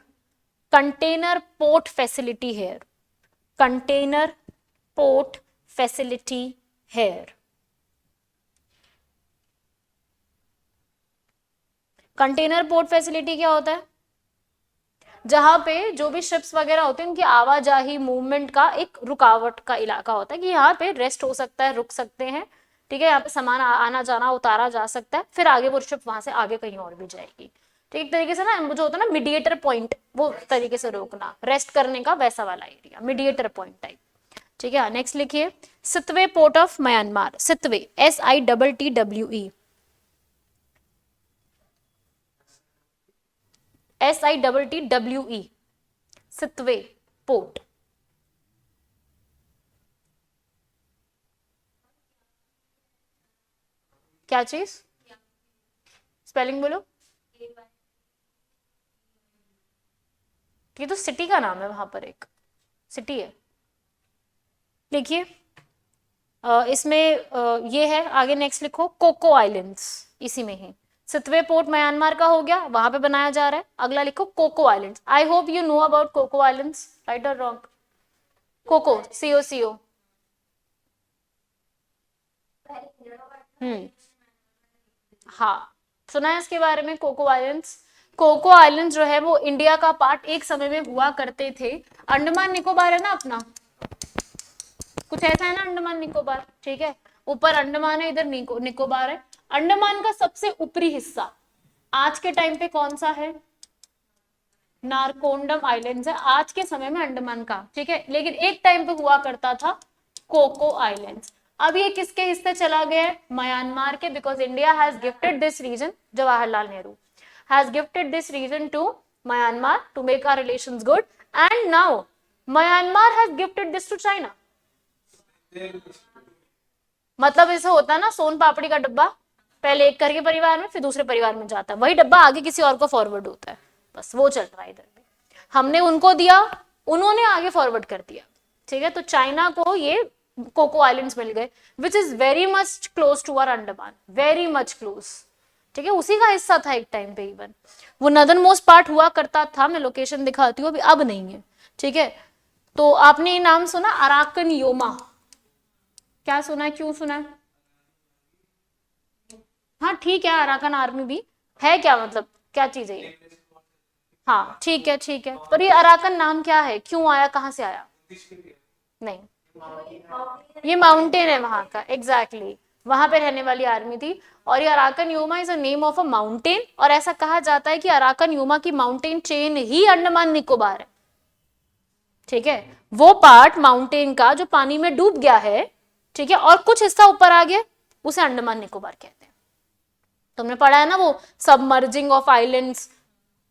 container port facility here, container port facility here. Container port facility क्या होता है? जहां पे जो भी शिप्स वगैरह होते हैं उनकी आवाजाही मूवमेंट का एक रुकावट का इलाका होता है, कि यहाँ पे रेस्ट हो सकता है, रुक सकते हैं, ठीक है, यहाँ पे सामान आना जाना उतारा जा सकता है, फिर आगे वो शिप वहां से आगे कहीं और भी जाएगी। ठीक, एक तरीके से ना जो होता है ना मीडिएटर पॉइंट, वो तरीके से रोकना, रेस्ट करने का वैसा वाला एरिया, मीडिएटर पॉइंट टाइप। ठीक है, नेक्स्ट लिखिए Sittwe port of Myanmar, Sittwe SITTWE, SITTWE, Sittwe port. क्या चीज? स्पेलिंग बोलो। ये तो सिटी का नाम है, वहां पर एक सिटी है। देखिए इसमें ये है, आगे नेक्स्ट लिखो कोको आइलैंड्स, इसी में ही सितवे पोर्ट म्यांमार का हो गया, वहां पे बनाया जा रहा है। अगला लिखो Coco Islands. I hope you know about Coco Islands, right और रॉन्ग? Coco, COCO। हम्म, हाँ, सुना है इसके बारे में, कोको आइलैंड्स। कोको आइलैंड जो है वो इंडिया का पार्ट एक समय में हुआ करते थे। अंडमान निकोबार है ना अपना, कुछ ऐसा है ना अंडमान निकोबार, ठीक है, ऊपर अंडमान है, इधर निकोबार है। अंडमान का सबसे ऊपरी हिस्सा आज के टाइम पे कौन सा है? नारकोंडम आइलैंड्स है आज के समय में अंडमान का, ठीक है, लेकिन एक टाइम पे हुआ करता था कोको आइलैंड्स। अब ये किसके हिस्से चला गया है? म्यांमार के, because India has gifted this region, Jawaharlal Nehru has gifted this region to Myanmar to make our relations good, and now Myanmar has gifted this to China. मतलब ऐसे होता है ना सोन पापड़ी का डब्बा, पहले एक करके परिवार में फिर दूसरे परिवार में जाता है, वही डब्बा आगे किसी और को फॉरवर्ड होता है, बस वो चल रहा है इधर भी। हमने उनको दिया, उन्होंने आगे फॉरवर्ड कर दिया, ठीक है। तो चाइना को ये कोको आइलैंड्स मिल गए, which is very much close to our Andaman, very much close, ठीक है, उसी का हिस्सा था एक टाइम पे। इवन वो नदर्न मोस्ट पार्ट हुआ करता था, मैं लोकेशन दिखाती हूँ, अभी अब नहीं है, ठीक है। तो आपने ये नाम सुना अराकन योमा? क्या सुना है, क्यों सुना है? हाँ ठीक है, अराकन आर्मी भी है, क्या मतलब क्या चीज है ये? हाँ ठीक है ठीक है, पर ये अराकन नाम क्या है, क्यों आया, कहाँ से आया? नहीं, ये माउंटेन है वहां का, एग्जैक्टली exactly. वहां पे रहने वाली आर्मी थी। और ये Arakan Yuma is a name of a mountain, और ऐसा कहा जाता है कि अराकन यूमा की माउंटेन चेन ही अंडमान निकोबार है, ठीक है, वो पार्ट माउंटेन का जो पानी में डूब गया है, ठीक है, और कुछ हिस्सा ऊपर आ गया, उसे अंडमान निकोबार कहते हैं। तुमने पढ़ा है ना वो submerging of islands,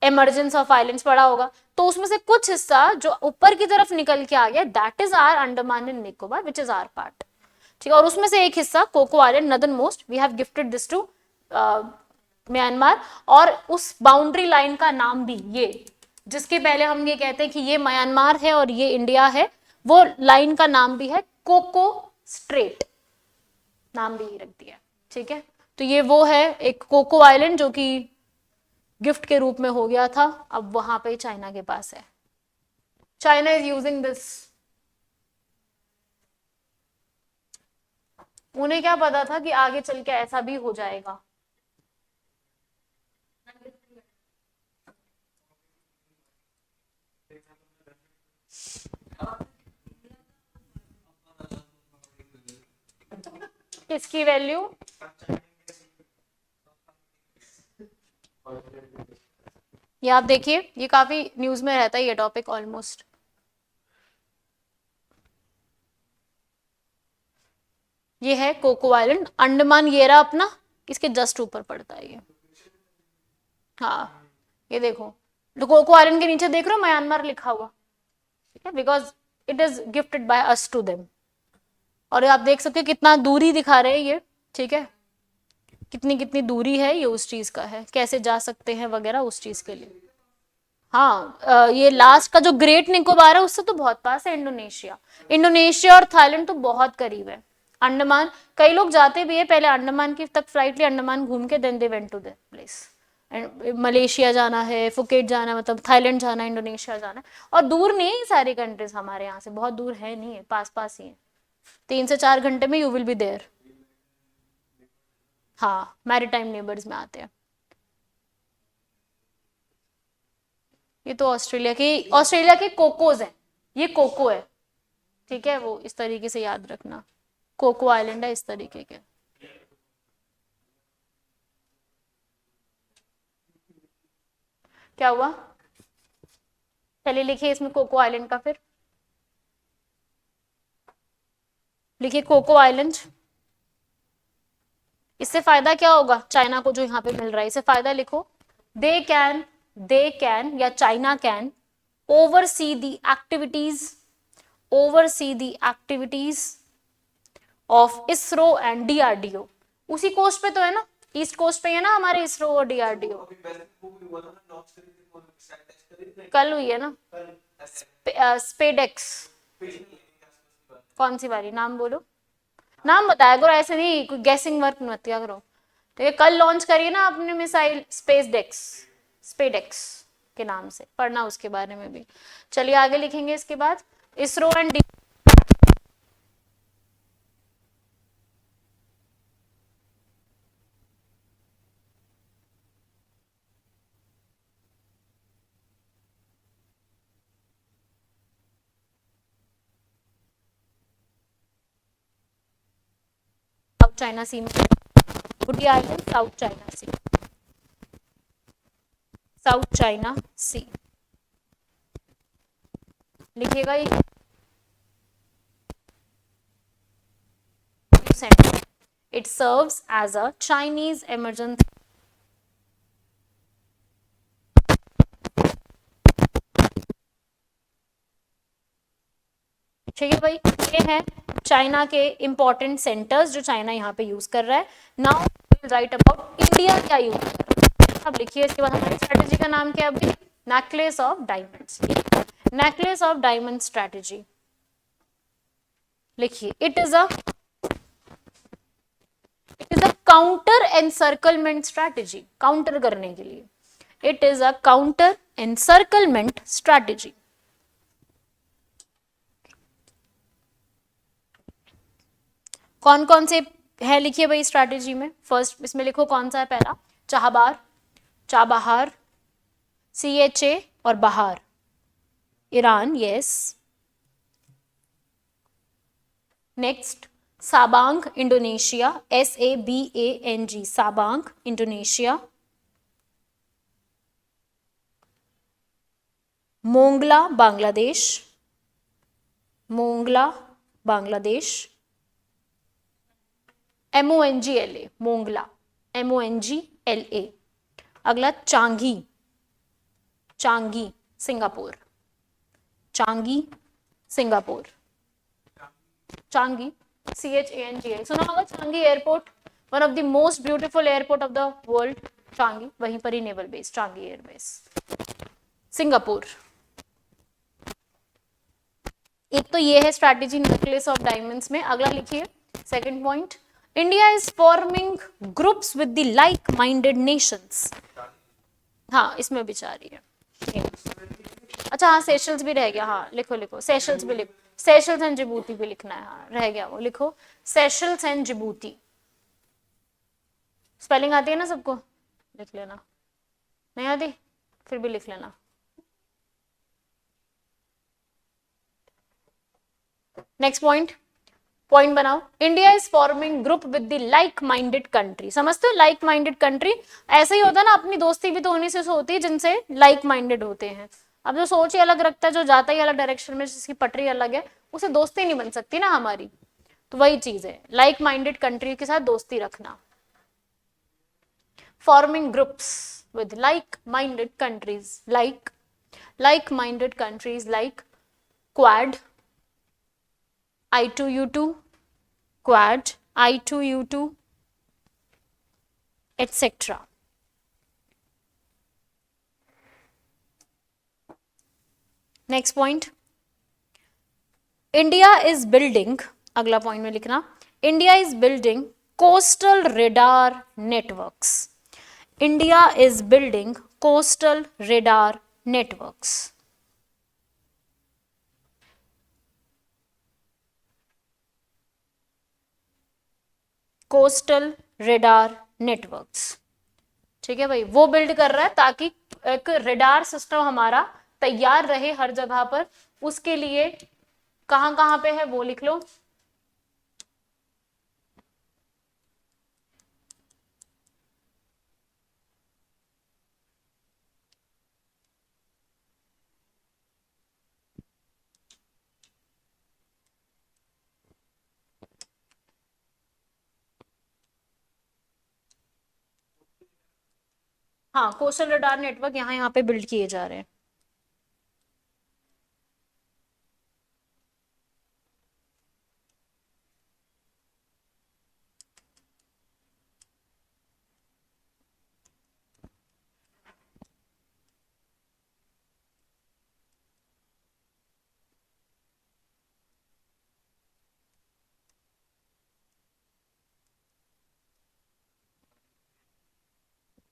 emergence of islands पढ़ा होगा, तो उसमें से कुछ हिस्सा जो ऊपर की तरफ निकल के आ गया, that is our Andaman and Nicobar which is our part, ठीक है। और उसमें से एक हिस्सा Coco Island northernmost, we have gifted this to Myanmar. और उस बाउंड्री लाइन का नाम भी, ये जिसके पहले हम ये कहते हैं कि ये म्यांमार है और ये इंडिया है, वो लाइन का नाम भी है कोको स्ट्रेट, नाम भी रख दिया, ठीक है। तो ये वो है एक कोको आइलैंड जो कि गिफ्ट के रूप में हो गया था, अब वहां पे चाइना के पास है। चाइना इज यूजिंग दिस, उन्हें क्या पता था कि आगे चल के ऐसा भी हो जाएगा। किसकी वैल्यू? ये आप देखिए, ये काफी न्यूज में रहता है ये टॉपिक ऑलमोस्ट। ये है कोको आइलैंड, अंडमान ये रहा अपना, इसके जस्ट ऊपर पड़ता है ये। हाँ ये देखो, तो कोको आइलैंड के नीचे देख रहे हो म्यांमार लिखा हुआ, ठीक है, because it is gifted by us to them. और आप देख सकते हो कितना दूरी दिखा रहे हैं ये, ठीक है, कितनी कितनी दूरी है ये उस चीज का है, कैसे जा सकते हैं वगैरह उस चीज के लिए। हाँ ये लास्ट का जो ग्रेट निकोबार है उससे तो बहुत पास है इंडोनेशिया, इंडोनेशिया और थाईलैंड तो बहुत करीब है, अंडमान, कई लोग जाते भी है पहले अंडमान की तक फ्लाइट ली, अंडमान घूम के then they went to that place. Malaysia जाना है, फुकेट जाना है, मतलब थाईलैंड जाना है, इंडोनेशिया जाना है। और दूर नहीं है ये सारी कंट्रीज हमारे यहाँ से, बहुत दूर है नहीं है, पास पास ही है, 3 से 4 घंटे में यू विल बी देयर। हाँ, मैरीटाइम नेबर्स में आते हैं। ये तो ऑस्ट्रेलिया के कोकोज है, ये कोको है, ठीक है, वो इस तरीके से याद रखना, कोको आइलैंड है इस तरीके के। क्या हुआ, चलिए लिखिए इसमें कोको आइलैंड का, फिर लिखिए कोको आइलैंड। इससे फायदा क्या होगा चाइना को जो यहाँ पे मिल रहा है, इससे फायदा लिखो, दे कैन या China can oversee the activities, oversee the activities of ISRO and DRDO. उसी कोस्ट पे तो है ना, ईस्ट कोस्ट पे है ना हमारे इसरो और डीआरडीओ। कल हुई है ना स्पेडेक्स, कौन सी वाली, नाम बोलो, नाम बताया करो, ऐसे नहीं कोई गैसिंग वर्क मत किया करो। तो ये कल लॉन्च करिए ना आपने मिसाइल स्पेसडेक्स, स्पेडेक्स के नाम से, पढ़ना उसके बारे में भी। चलिए आगे लिखेंगे इसके बाद, ISRO and South China Sea में, Woody island South China Sea, South China Sea लिखिएगा ये centre. It serves as a Chinese emergency, ठीक है भाई, ये है चाइना के इंपॉर्टेंट सेंटर्स जो चाइना यहाँ पे यूज कर रहा है। नाउ राइट अबाउट इंडिया क्या यूज कर रहा है, अब लिखिए इसके बाद हमारी स्ट्रेटेजी का नाम क्या है अभी, necklace of diamonds, necklace of diamond strategy लिखिए। It is a counter encirclement strategy, counter करने के लिए, it is a counter encirclement strategy. कौन कौन से है लिखिए भाई स्ट्रैटेजी में, फर्स्ट इसमें लिखो कौन सा है, पहला चाहबार, चाबहार, CHA और बहार, Iran, yes. Next Sabang Indonesia, SABANG, Sabang Indonesia. Mongla Bangladesh, Mongla Bangladesh, MONGLA, Mongla, MONGLA। अगला Changi, Changi Singapore, Changi Singapore, Changi CHANGI, सुना होगा Changi airport, one of the most beautiful airport of the world, Changi, वहीं पर ही naval base, Changi airbase, Singapore. एक तो ये है स्ट्रैटेजी नेकलेस ऑफ डायमंड्स में। अगला लिखिए second point, India is forming groups with the like minded Nations. हाँ इसमें भी चाह रही है, अच्छा हाँ सेशल्स भी रह गया, हाँ लिखो लिखो सेशल्स भी लिखो, सेशल्स एंड जिबूती भी लिखना है, हाँ रह गया वो, लिखो सेशल्स एंड जिबूती। स्पेलिंग आती है ना सबको, लिख लेना, नहीं आती फिर भी लिख लेना। नेक्स्ट पॉइंट, पॉइंट बनाओ, India is forming group with the like minded country. समझते हो लाइक माइंडेड कंट्री, ऐसे ही होता है ना, अपनी दोस्ती भी तो उन्हीं से होती है जिनसे लाइक माइंडेड होते हैं। अब जो सोच ही अलग रखता है, जो जाता ही अलग डायरेक्शन में, जिसकी पटरी अलग है, उसे दोस्ती नहीं बन सकती ना हमारी। तो वही चीज है, लाइक माइंडेड कंट्री के साथ दोस्ती रखना। Forming groups with like minded countries, like minded countries like quad, I2U2, Quad, I2U2, etc. Next point, India is building, अगला पॉइंट में लिखना, India is building coastal radar networks. India is building coastal radar networks. Coastal radar networks. ठीक है भाई, वो build कर रहा है ताकि एक रेडार सिस्टम हमारा तैयार रहे हर जगह पर. उसके लिए कहां कहां पे है वो लिख लो. हाँ, कोस्टल रडार नेटवर्क यहाँ यहाँ पे बिल्ड किए जा रहे हैं.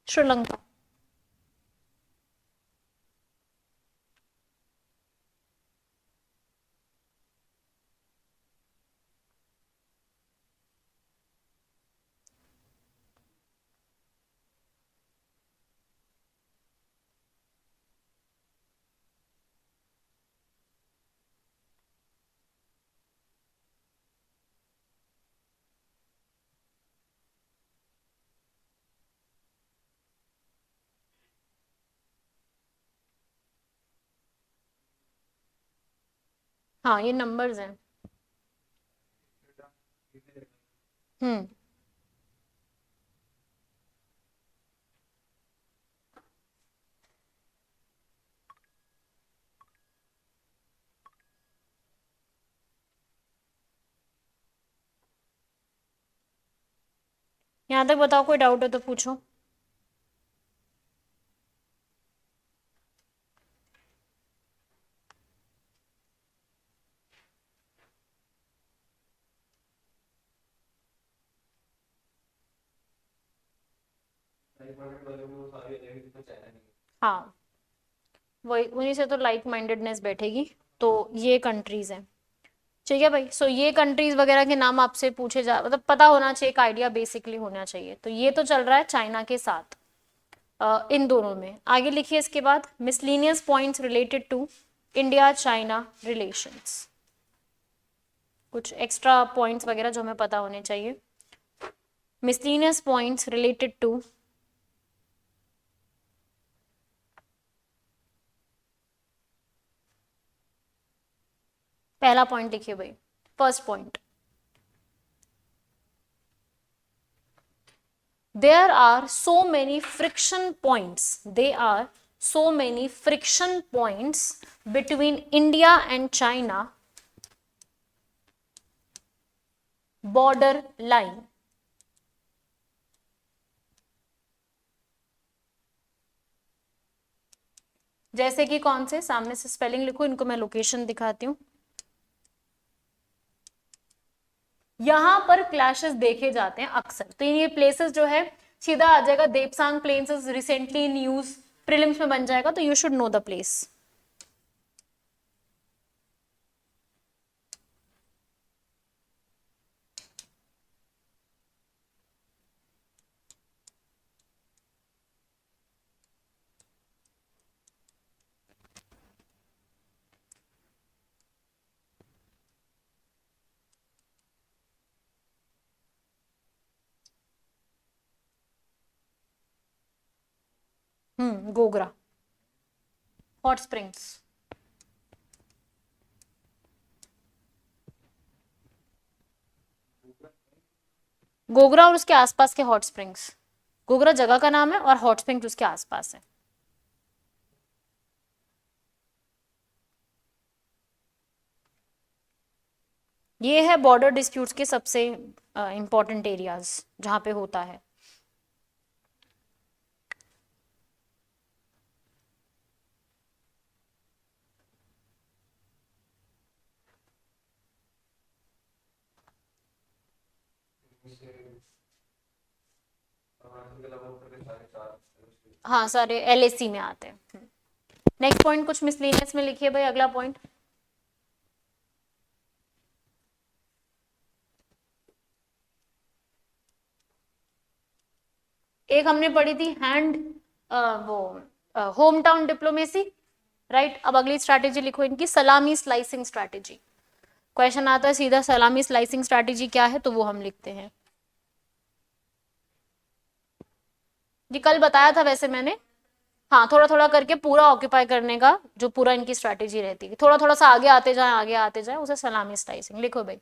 श्रीलंका. हाँ, ये नंबर्स हैं. हम्म. यहाँ तक बताओ, कोई डाउट है तो पूछो. हाँ, वही उन्हीं से तो लाइक माइंडेडनेस बैठेगी. तो ये कंट्रीज हैं. ठीक है भाई. सो ये कंट्रीज वगैरह के नाम आपसे पूछे जा, मतलब पता होना चाहिए, एक आइडिया बेसिकली होना चाहिए. तो ये तो चल रहा है चाइना के साथ. इन दोनों में आगे लिखिए इसके बाद miscellaneous points related to India China relations. कुछ एक्स्ट्रा पॉइंट्स वगैरह जो हमें पता होने चाहिए. मिसलीनियस पॉइंट्स रिलेटेड टू पहला पॉइंट लिखिए भाई. First point, there are so many friction points, there are so many friction points between India and China border line. जैसे कि कौन से, सामने से स्पेलिंग लिखो, इनको मैं लोकेशन दिखाती हूँ. यहां पर क्लैशेस देखे जाते हैं अक्सर. तो ये प्लेसेस जो है सीधा आ जाएगा Depsang plains, recently news prelims में बन जाएगा, तो you should know the place. Gogra, hot springs. Gogra और उसके आसपास के हॉट स्प्रिंग्स. गोगरा जगह का नाम है और हॉट स्प्रिंग्स उसके आसपास है. ये है बॉर्डर डिस्प्यूट्स के सबसे इंपॉर्टेंट एरियाज जहां पे होता है. हाँ सारे LAC में आते हैं। नेक्स्ट पॉइंट कुछ मिसलेनियस में लिखिए भाई, अगला पॉइंट। एक हमने पढ़ी थी हैंड वो होम टाउन डिप्लोमेसी, राइट। अब अगली स्ट्रैटेजी लिखो इनकी, सलामी स्लाइसिंग स्ट्रैटेजी। क्वेश्चन आता है सीधा सलामी स्लाइसिंग स्ट्रैटेजी क्या है, तो वो हम लिखते हैं। ये कल बताया था वैसे मैंने, हाँ थोड़ा थोड़ा करके पूरा ऑक्यूपाई करने का जो पूरा इनकी स्ट्रैटेजी रहती है, थोड़ा थोड़ा सा आगे आते जाए उसे सलामी स्लाइसिंग लिखो भाई।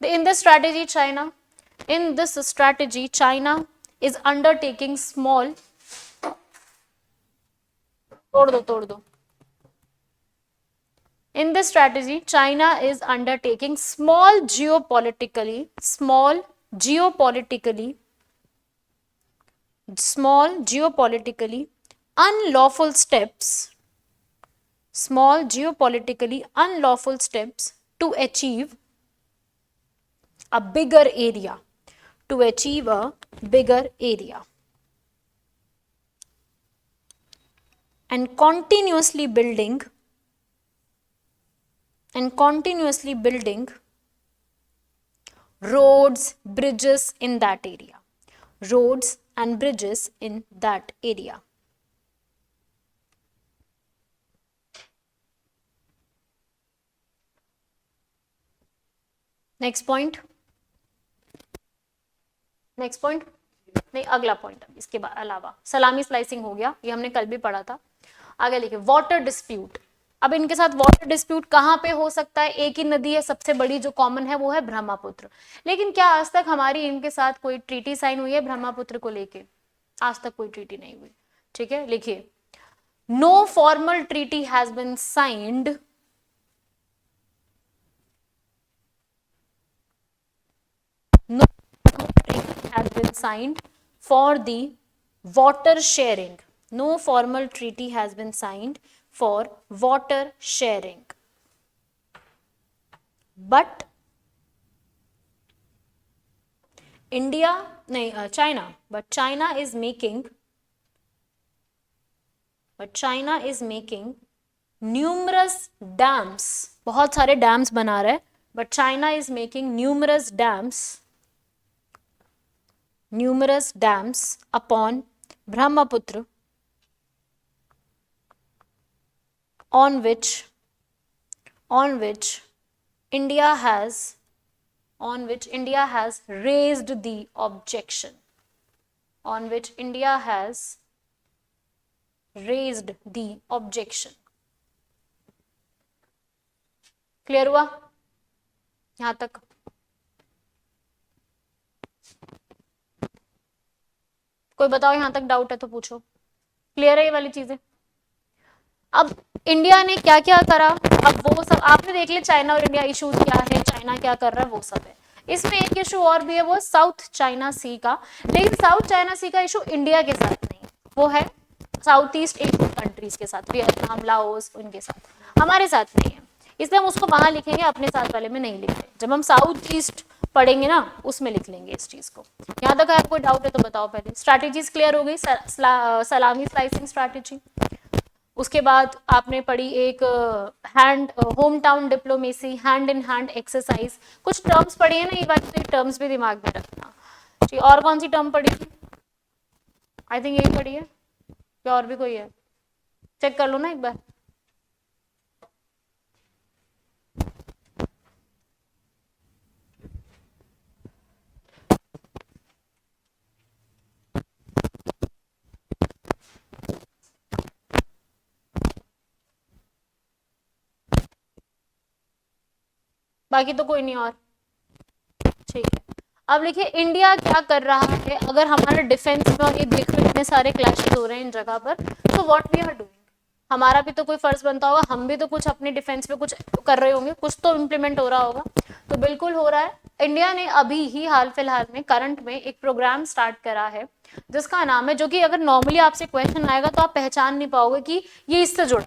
In this strategy China, in this strategy China is undertaking small, तोड़ दो। In this strategy, China is undertaking small geopolitically unlawful steps to achieve a bigger area, and continuously building roads, bridges in that area. Next point नहीं, अगला point इसके अलावा सलामी slicing हो गया, ये हमने कल भी पढ़ा था। आगे लिखे वाटर डिस्प्यूट। अब इनके साथ वाटर डिस्प्यूट कहाँ पे हो सकता है, एक ही नदी है सबसे बड़ी जो कॉमन है वो है ब्रह्मपुत्र, लेकिन क्या आज तक हमारी इनके साथ कोई ट्रीटी साइन हुई है ब्रह्मपुत्र को लेके? आज तक कोई ट्रीटी नहीं हुई, ठीक है। लिखिए no formal treaty has been signed for the water sharing. No formal treaty has been signed for water sharing. But China is making numerous dams. बहुत सारे डैम्स बना रहे, but China is making numerous dams upon Brahmaputra, on which India has raised the objection. Clear हुआ यहां तक? कोई बताओ यहां तक डाउट है तो पूछो। क्लियर है ये वाली चीजें? अब इंडिया ने क्या क्या करा, अब वो सब आपने देख लिया, चाइना और इंडिया इशूज क्या है, चाइना क्या कर रहा है, वो सब है। इसमें एक इशू और भी है, वो साउथ चाइना सी का, लेकिन साउथ चाइना सी का इशू इंडिया के साथ नहीं, वो है साउथ ईस्ट एशियन कंट्रीज के साथ, वियतनाम, लाओस, उनके साथ, हमारे साथ नहीं है, इसलिए हम उसको वहां लिखेंगे, अपने साथ वाले में नहीं लिखते। जब हम साउथ ईस्ट पढ़ेंगे ना उसमें लिख लेंगे इस चीज को। यहाँ तक आपको डाउट है तो बताओ पहले। स्ट्रैटेजीज क्लियर हो गई, सलामी स्लाइसिंग स्ट्रैटेजी। उसके बाद आपने पढ़ी एक home town diplomacy, hand in hand exercise, कुछ टर्म्स पढ़ी है ना, ये बात तो टर्म्स भी दिमाग में रखना। ठीक, और कौन सी टर्म पढ़ी थी? आई थिंक यही पढ़ी है या और भी कोई है, चेक कर लो ना एक बार। बाकी तो कोई नहीं और, ठीक है। अब लिखिए इंडिया क्या कर रहा है अगर हमारे डिफेंस में, और ये देखो इतने सारे क्लैशेस हो रहे हैं इन जगह पर, तो व्हाट वी आर डूइंग, हमारा भी तो कोई फर्ज बनता होगा, हम भी तो कुछ अपने डिफेंस पे कुछ कर रहे होंगे, कुछ तो इम्प्लीमेंट हो रहा होगा। तो बिल्कुल हो रहा है। इंडिया ने अभी ही हाल फिलहाल में करंट में एक प्रोग्राम स्टार्ट करा है जिसका नाम है, जो कि अगर नॉर्मली आपसे क्वेश्चन आएगा तो आप पहचान नहीं पाओगे कि ये इससे जुड़ा,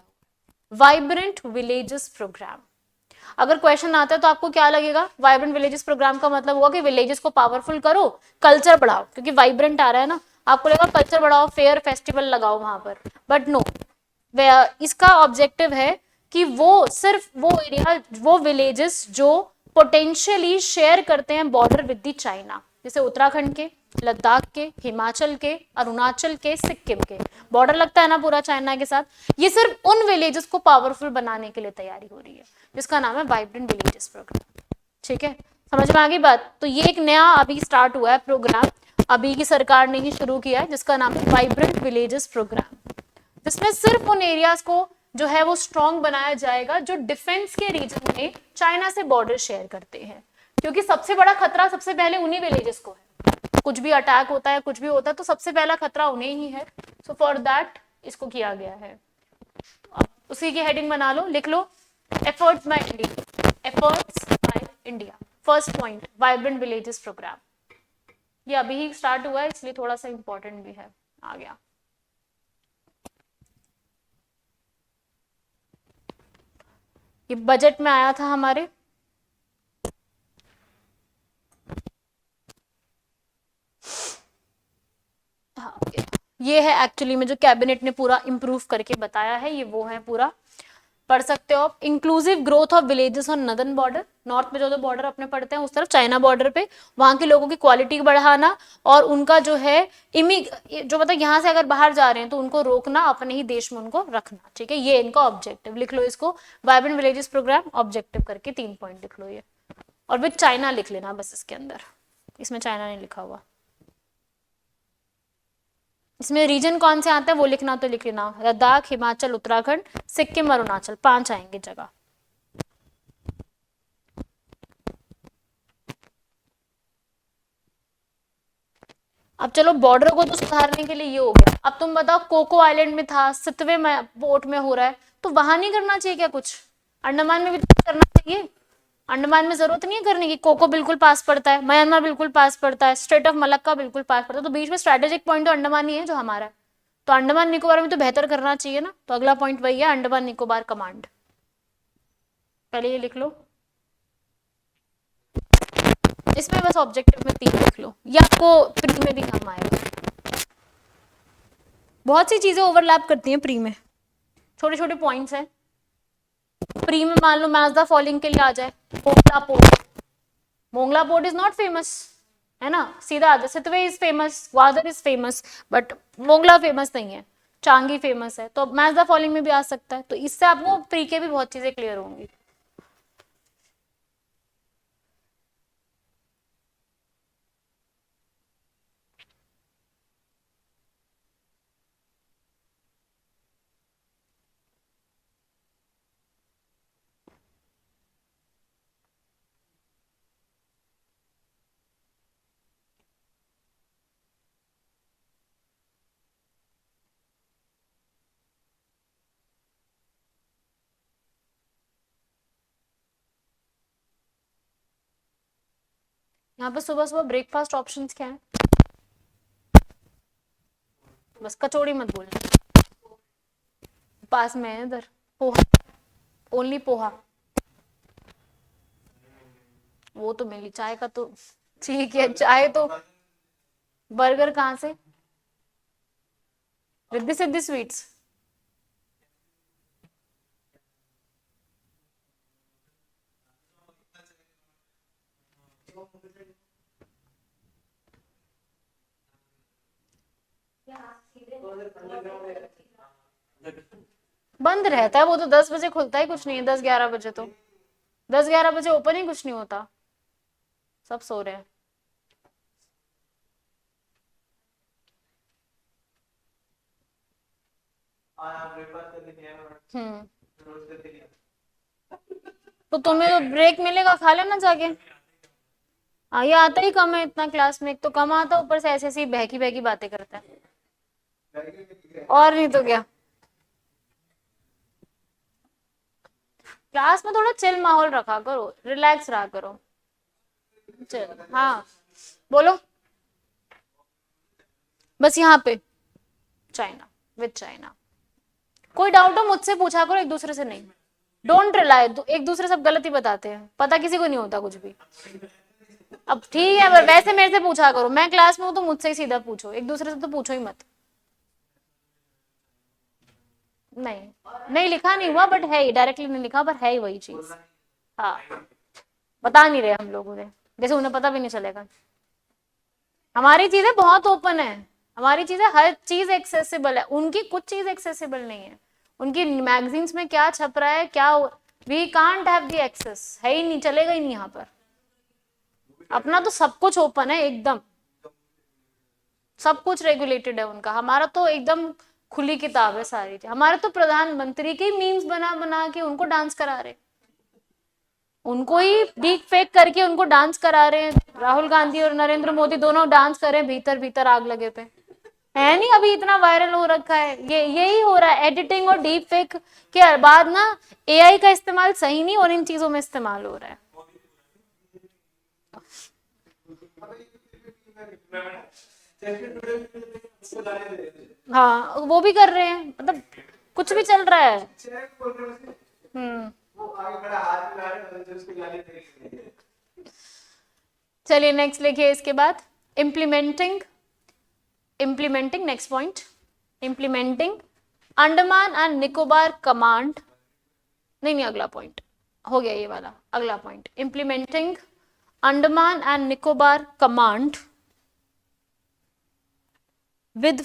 वाइब्रेंट विलेजेस प्रोग्राम। अगर क्वेश्चन आता है तो आपको क्या लगेगा, वाइब्रेंट विलेजेस प्रोग्राम का मतलब होगा कि विलेजेस को पावरफुल करो, कल्चर बढ़ाओ, क्योंकि वाइब्रेंट आ रहा है ना, आपको लगेगा कल्चर बढ़ाओ, फेयर फेस्टिवल लगाओ वहां पर, बट नो, इसका ऑब्जेक्टिव है कि वो सिर्फ वो एरिया, वो विलेजेस जो पोटेंशियली शेयर करते हैं बॉर्डर विद द चाइना, जैसे उत्तराखंड के, लद्दाख के, हिमाचल के, अरुणाचल के, सिक्किम के, बॉर्डर लगता है ना पूरा चाइना के साथ, ये सिर्फ उन विलेजेस को पावरफुल बनाने के लिए तैयारी हो रही है, जिसका नाम है वाइब्रेंट विलेजेस प्रोग्राम। ठीक है, समझ में आ गई बात। तो ये एक नया अभी स्टार्ट हुआ है प्रोग्राम, अभी की सरकार ने ही शुरू किया है, जिसका नाम है वाइब्रेंट विलेजेस प्रोग्राम, जिसमें सिर्फ उन एरियाज को जो है वो स्ट्रॉन्ग बनाया जाएगा जो डिफेंस के रीजन में चाइना से बॉर्डर शेयर करते हैं, क्योंकि सबसे बड़ा खतरा सबसे पहले उन्हीं विलेजेस को है, कुछ भी अटैक होता है, कुछ भी होता है तो सबसे पहला खतरा उन्हें ही है। सो फॉर दैट इसको किया गया है। तो उसी की हेडिंग बना लो, लिख लो, efforts by India, efforts by India, first point vibrant villages programme. ये अभी ही स्टार्ट हुआ है इसलिए थोड़ा सा इंपॉर्टेंट भी है, आ गया। ये बजट में आया था हमारे, हाँ, ये है एक्चुअली में जो कैबिनेट ने पूरा इंप्रूव करके बताया है, ये वो है, पूरा पढ़ सकते हो आप। Inclusive growth of villages on northern border, north में जो जो बॉर्डर अपने पड़ते हैं उस तरफ चाइना बॉर्डर पे, वहां के लोगों की क्वालिटी बढ़ाना और उनका जो है जो मतलब यहाँ से अगर बाहर जा रहे हैं तो उनको रोकना, अपने ही देश में उनको रखना। ठीक है, ये इनका ऑब्जेक्टिव, लिख लो इसको, वाइब्रेंट विलेजेस प्रोग्राम ऑब्जेक्टिव करके 3 पॉइंट लिख लो ये, और विद चाइना लिख लेना बस इसके अंदर, इसमें चाइना नहीं लिखा हुआ। इसमें रीजन कौन से आते हैं वो लिखना, तो लिख लेना लद्दाख, हिमाचल, उत्तराखंड, सिक्किम, अरुणाचल, 5 आएंगे जगह। अब चलो बॉर्डर को तो सुधारने के लिए ये हो गया, अब तुम बताओ कोको आइलैंड में था, 7वें पोर्ट में हो रहा है, तो वहां नहीं करना चाहिए क्या कुछ, अंडमान में भी तो करना चाहिए। अंडमान में जरूरत नहीं है करने की, कोको बिल्कुल पास पड़ता है, म्यांमार बिल्कुल पास पड़ता है, स्ट्रेट ऑफ मलक्का बिल्कुल पास पड़ता है, तो बीच में स्ट्रेटेजिक पॉइंट तो अंडमान ही है जो हमारा है, तो अंडमान निकोबार में तो बेहतर करना चाहिए ना, तो अगला पॉइंट वही है, अंडमान निकोबार कमांड, पहले ये लिख लो, इसमें बस ऑब्जेक्टिव में 3 लिख लो, ये आपको प्री में भी काम आएगा, बहुत सी चीजें ओवरलैप करती हैं प्री में, छोटे छोटे पॉइंट्स हैं। प्री में मान लो मैच द फॉलोइंग के लिए आ जाए, Mongla port, Mongla port is not famous, है ना, सीधा आ जाए, Sittwe is famous, Gwadar is famous, but Mongla famous नहीं है, चांगी फेमस है, तो मैच द फॉलोइंग में भी आ सकता है, तो इससे आपको प्री के भी बहुत चीजें क्लियर होंगी। यहाँ पे सुबह सुबह ब्रेकफास्ट ऑप्शंस क्या है, बस कचौड़ी मत बोलना, पास में है इधर, पोहा, ओनली पोहा, वो तो मिली, चाय का तो ठीक है, चाय तो, बर्गर कहाँ से, रिद्धि सिद्धि स्वीट्स, बंद रहता है वो तो, 10 बजे खुलता ही कुछ नहीं है, 10-11 बजे तो, 10-11 बजे ओपन ही कुछ नहीं होता, सब सो रहे हैं। हम्म, तो तुम्हें तो ब्रेक मिलेगा, खा लेना जाके। हाँ, ये आता ही कम है इतना क्लास में, एक तो कम आता, ऊपर से ऐसे ऐसी बहकी बहकी बातें करता है, और नहीं तो क्या, क्लास में थोड़ा चिल माहौल रखा करो, रिलैक्स रहा करो। चल हाँ, बोलो, बस यहाँ पे चाइना, विद चाइना, कोई डाउट हो मुझसे पूछा करो, एक दूसरे से नहीं, डोंट रिलाई, एक दूसरे सब गलत ही बताते हैं, पता किसी को नहीं होता कुछ भी। अब ठीक है, वैसे मेरे से पूछा करो, मैं क्लास में हूँ तो मुझसे ही सीधा पूछो, एक दूसरे से तो पूछो ही मत। नहीं नहीं लिखा नहीं हुआ, बट है ही, डायरेक्टली नहीं लिखा, पर है ही वही चीज। हाँ, बता नहीं रहे हम लोग उन्हें, जैसे उन्हें पता भी नहीं चलेगा। हमारी चीजें बहुत ओपन है, हमारी चीजें हर चीज एक्सेसिबल है, उनकी कुछ चीज एक्सेसिबल नहीं है। उनकी मैगजीन्स में क्या छप रहा है, क्या, we can't have the access, है ही नहीं, चलेगा ही नहीं यहाँ पर। अपना तो सब कुछ ओपन है एकदम, सब कुछ रेगुलेटेड है उनका, हमारा तो एकदम खुली किताब है सारी। हमारे तो प्रधानमंत्री के मीम्स बना बना के उनको डांस करा रहे, उनको ही डीप फेक करके उनको डांस करा रहे हैं। राहुल गांधी और नरेंद्र मोदी दोनों डांस कर रहे हैं, भीतर भीतर आग लगे पे है नहीं, अभी इतना वायरल हो रखा है। ये यही हो रहा है, एडिटिंग और डीप फेक के बाद ना एआई का इस्तेमाल सही नहीं और इन चीजों में इस्तेमाल हो रहा है। हाँ वो भी कर रहे हैं, मतलब कुछ भी चल रहा है। हम्म, चलिए नेक्स्ट लिखिए इसके बाद, implementing, implementing next point, implementing Andaman and Nicobar command, नहीं अगला पॉइंट हो गया ये वाला, अगला point, implementing Andaman and Nicobar command with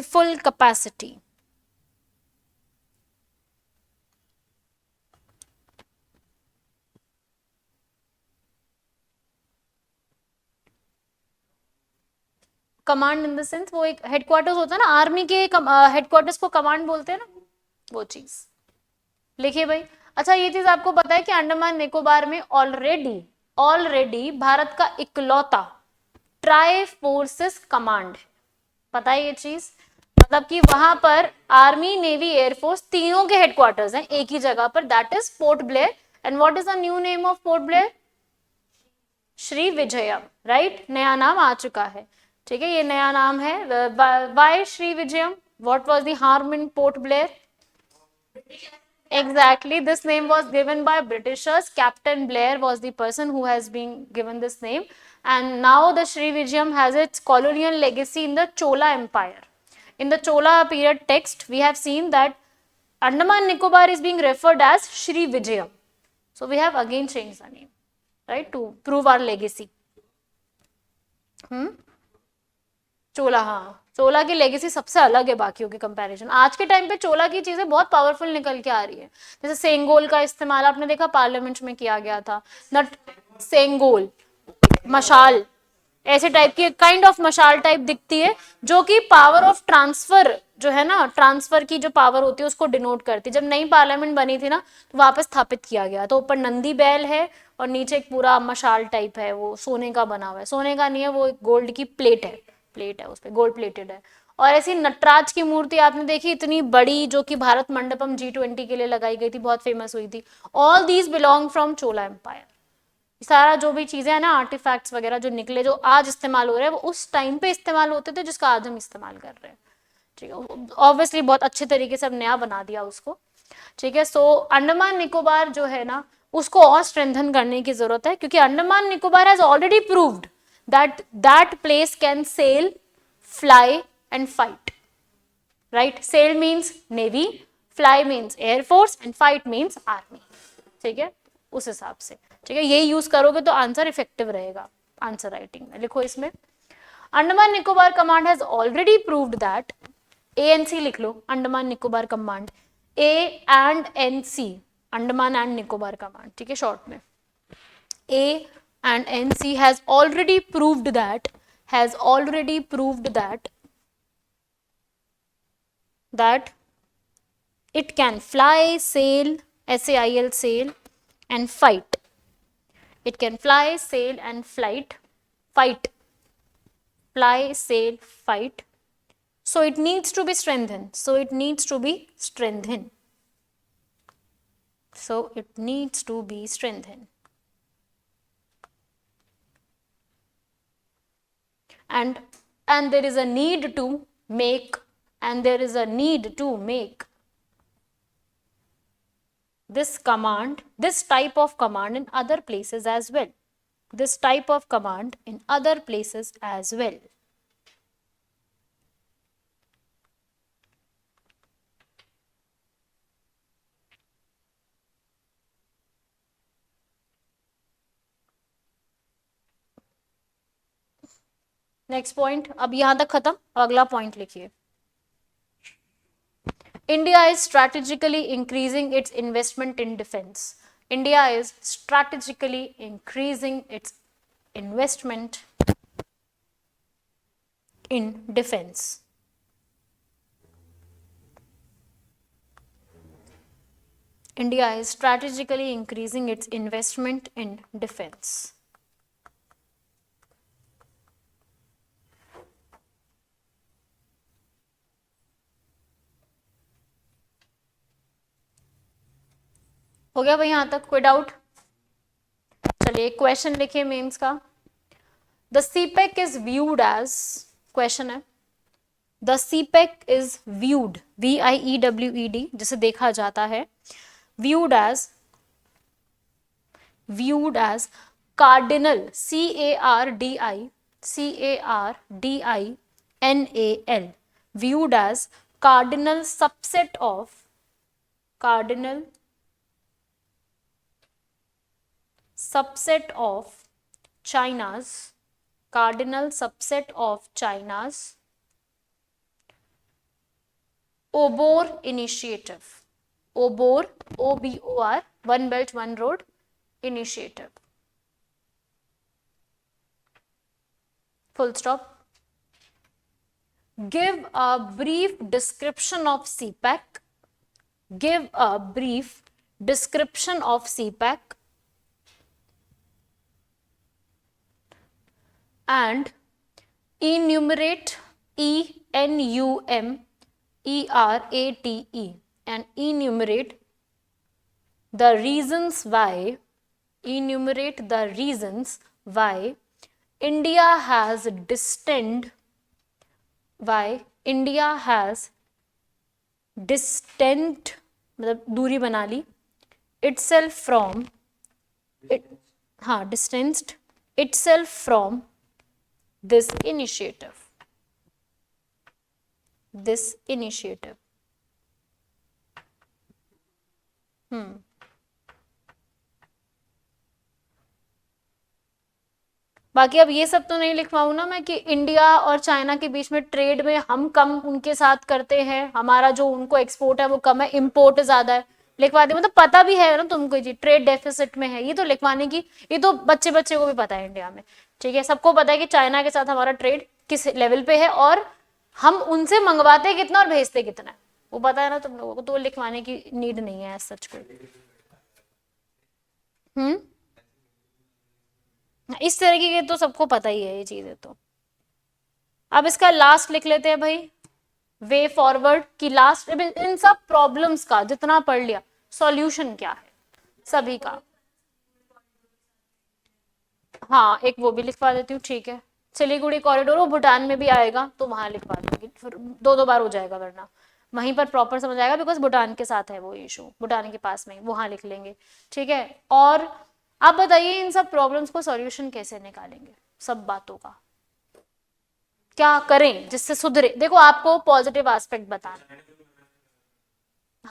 full capacity. Command in the sense वो एक हेडक्वार्टर्स होता है ना, आर्मी के हेडक्वार्टर्स को कमांड बोलते हैं ना, वो चीज लिखिए भाई। अच्छा ये चीज आपको पता है कि अंडमान निकोबार में ऑलरेडी ऑलरेडी भारत का इकलौता ट्राई फोर्सेस कमांड है, पता है ये चीज, मतलब कि वहां पर आर्मी नेवी एयरफोर्स तीनों के हेडक्वार्टर्स हैं एक ही जगह पर, that is port Blair. And what is the new name of port Blair? Shri Vijayam, right, नया नाम आ चुका है, ठीक है, ये नया नाम है। Why Shri Vijayam? What was the harm in Port Blair? Exactly, this name was given by Britishers. Captain Blair was the person who has been given this name, and now the Sri Vijayam has its colonial legacy in the Chola Empire. In the Chola period text, we have seen that Andaman Nicobar is being referred as Sri Vijayam. So we have again changed the name, right, to prove our legacy. चोला, हाँ चोला की legacy सबसे अलग है बाकियों के comparison. आज के time पे चोला की चीजें बहुत पावरफुल निकल के आ रही है, जैसे सेंगोल का इस्तेमाल आपने देखा पार्लियामेंट में किया गया था, नट सेंगोल मशाल, ऐसे टाइप की काइंड ऑफ मशाल टाइप दिखती है, जो कि पावर ऑफ ट्रांसफर जो है ना, ट्रांसफर की जो पावर होती है उसको डिनोट करती है। जब नई पार्लियामेंट बनी थी ना तो वापस स्थापित किया गया, तो ऊपर नंदी बैल है और नीचे एक पूरा मशाल टाइप है, वो सोने का बना हुआ है, सोने का नहीं है वो, गोल्ड की प्लेट है, प्लेट है उस पर गोल्ड प्लेटेड है। और ऐसी नटराज की मूर्ति आपने देखी इतनी बड़ी, जो कि भारत मंडपम G20 के लिए लगाई गई थी, बहुत फेमस हुई थी। All these belong from Chola empire. सारा जो भी चीजें हैं ना, आर्टिफैक्ट्स वगैरह जो निकले, जो आज इस्तेमाल हो रहे हैं, वो उस टाइम पे इस्तेमाल होते थे जिसका आज हम इस्तेमाल कर रहे हैं, ठीक है। ऑब्वियसली बहुत अच्छे तरीके से अब नया बना दिया उसको, ठीक है। सो अंडमान निकोबार जो है ना, उसको और स्ट्रेंथन करने की जरूरत है, क्योंकि Andaman Nicobar has already proved that place can sail, fly and fight, right? Sail means navy, fly means air force and fight means army, ठीक है, उस हिसाब से, ठीक है, ये यूज करोगे तो आंसर इफेक्टिव रहेगा आंसर राइटिंग में। लिखो इसमें, Andaman Nicobar command has already proved that, ANC लिख लो, Andaman Nicobar command, A&NC, Andaman and Nicobar command, ठीक है, शॉर्ट में, A&NC has already proved that it can fly, sail, SAIL, sail and fight. It can fly, sail and fight. Fly, sail, fight. So it needs to be strengthened. And there is a need to make this type of command in other places as well. This type of command in other places as well. Next point, अब यहां तक खत्म, अगला point लिखिए. India is strategically increasing its investment in defense. India is strategically increasing its investment in defense. India is strategically increasing its investment in defense. हो गया भाई यहां तक, कोई डाउट? चलिए क्वेश्चन लिखिए मेंस का. The CPEC is viewed as, question है, the CPEC is viewed, VIEWED, जिसे देखा जाता है, viewed as cardinal, CARDINAL, viewed as cardinal subset of China's OBOR initiative. OBOR, OBOR, One Belt One Road initiative. Full stop. Give a brief description of CPEC. Give a brief description of CPEC and enumerate, ENUMERATE, and enumerate the reasons why India has distanced मतलब दूरी बना ली itself from this initiative. बाकी अब ये सब तो नहीं लिखवाऊँ ना मैं कि इंडिया और चाइना के बीच में ट्रेड में हम कम उनके साथ करते हैं, हमारा जो उनको एक्सपोर्ट है वो कम है, इंपोर्ट ज्यादा है. लिखवा दी, मतलब पता भी है ना तुमको जी, ट्रेड डेफिसिट में है, ये तो लिखवाने की, ये तो बच्चे को भी पता है इंडिया में. ठीक है, सबको पता है कि चाइना के साथ हमारा ट्रेड किस लेवल पे है और हम उनसे मंगवाते कितना और भेजते कितना है, वो पता है ना तुम लोगों को, तो लिखवाने की नीड नहीं है सच को. इस तरीके के तो सबको पता ही है ये चीजें. तो अब इसका लास्ट लिख लेते हैं भाई, वे फॉरवर्ड की लास्ट, इन सब प्रॉब्लम्स का जितना पढ़ लिया सॉल्यूशन क्या है सभी का. हाँ एक वो भी लिखवा देती हूँ, ठीक है. सिलीगुड़ी कॉरिडोर वो भूटान में भी आएगा तो वहां लिखवा दूंगी, फिर दो बार हो जाएगा, वरना वहीं पर प्रॉपर समझ आएगा, बिकॉज भूटान के साथ है वो इशू, भूटान के पास में, वहां लिख लेंगे. ठीक है, और आप बताइए इन सब प्रॉब्लम्स को सॉल्यूशन कैसे निकालेंगे, सब बातों का क्या करें जिससे सुधरे. देखो आपको पॉजिटिव एस्पेक्ट बताना,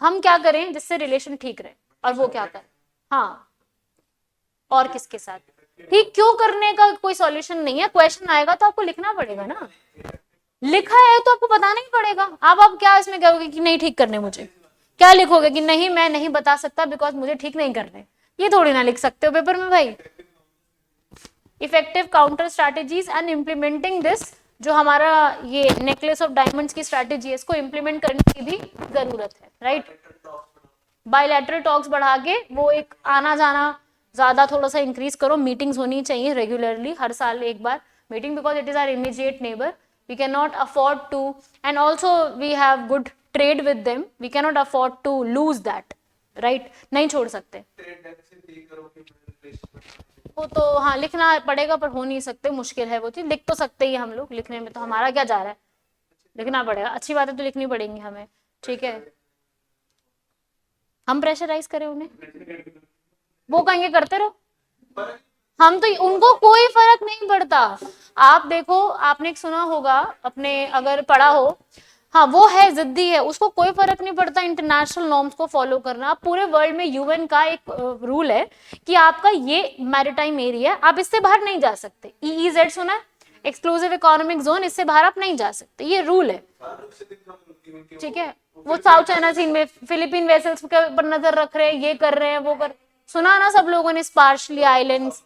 हम क्या करें जिससे रिलेशन ठीक रहे, और वो क्या करें. हाँ, और किसके साथ ठीक क्यों करने का कोई सॉल्यूशन नहीं है. क्वेश्चन आएगा तो आपको लिखना पड़ेगा ना, लिखा है तो आपको बताना ही पड़ेगा. आप क्या इसमें कहोगे कि नहीं ठीक करने, मुझे क्या लिखोगे कि नहीं मैं नहीं बता सकता बिकॉज मुझे ठीक नहीं करने, ये थोड़ी ना लिख सकते हो पेपर में भाई. Effective counter strategies and implementing this, जो हमारा ये नेकलेस ऑफ डायमंड्स की स्ट्रैटेजी है, इसको इम्प्लीमेंट करने की भी जरूरत है. राइट, बायलैटरल टॉक्स बढ़ा के वो एक आना जाना ज्यादा थोड़ा सा इंक्रीज करो. मीटिंग्स होनी चाहिए रेगुलरली, हर साल एक बार meeting, because it is our immediate neighbour. We can not afford to, and also we have good trade with them, we can not afford to lose that. Right, नहीं छोड़ सकते वो तो. हाँ लिखना पड़ेगा पर हो नहीं सकते, मुश्किल है वो चीज. लिख तो सकते ही हम लोग, लिखने में तो हमारा क्या जा रहा है, लिखना पड़ेगा. अच्छी बातें तो लिखनी पड़ेंगी हमें. ठीक है, हम प्रेशराइज करें उन्हें? वो कहेंगे करते रहो। हम तो, उनको कोई फर्क नहीं पड़ता। आप देखो, आपने एक सुना होगा, अपने अगर पढ़ा हो, हाँ वो है जिद्दी है, उसको कोई फर्क नहीं पड़ता इंटरनेशनल नॉर्म्स को फॉलो करना। पूरे वर्ल्ड में यूएन का एक रूल है कि आपका ये मैरिटाइम एरिया, आप इससे बाहर नहीं जा सकते। ईईजेड सुना है, एक्सक्लूसिव इकोनॉमिक जोन, इससे बाहर आप नहीं जा सकते, ये रूल है। ठीक है, वो साउथ चाइना सीन में फिलीपीन वेसल्स के ऊपर नजर रख रहे हैं, ये कर रहे हैं, वो कर, सुना ना सब लोगों ने, स्पार्शली आइलैंड्स,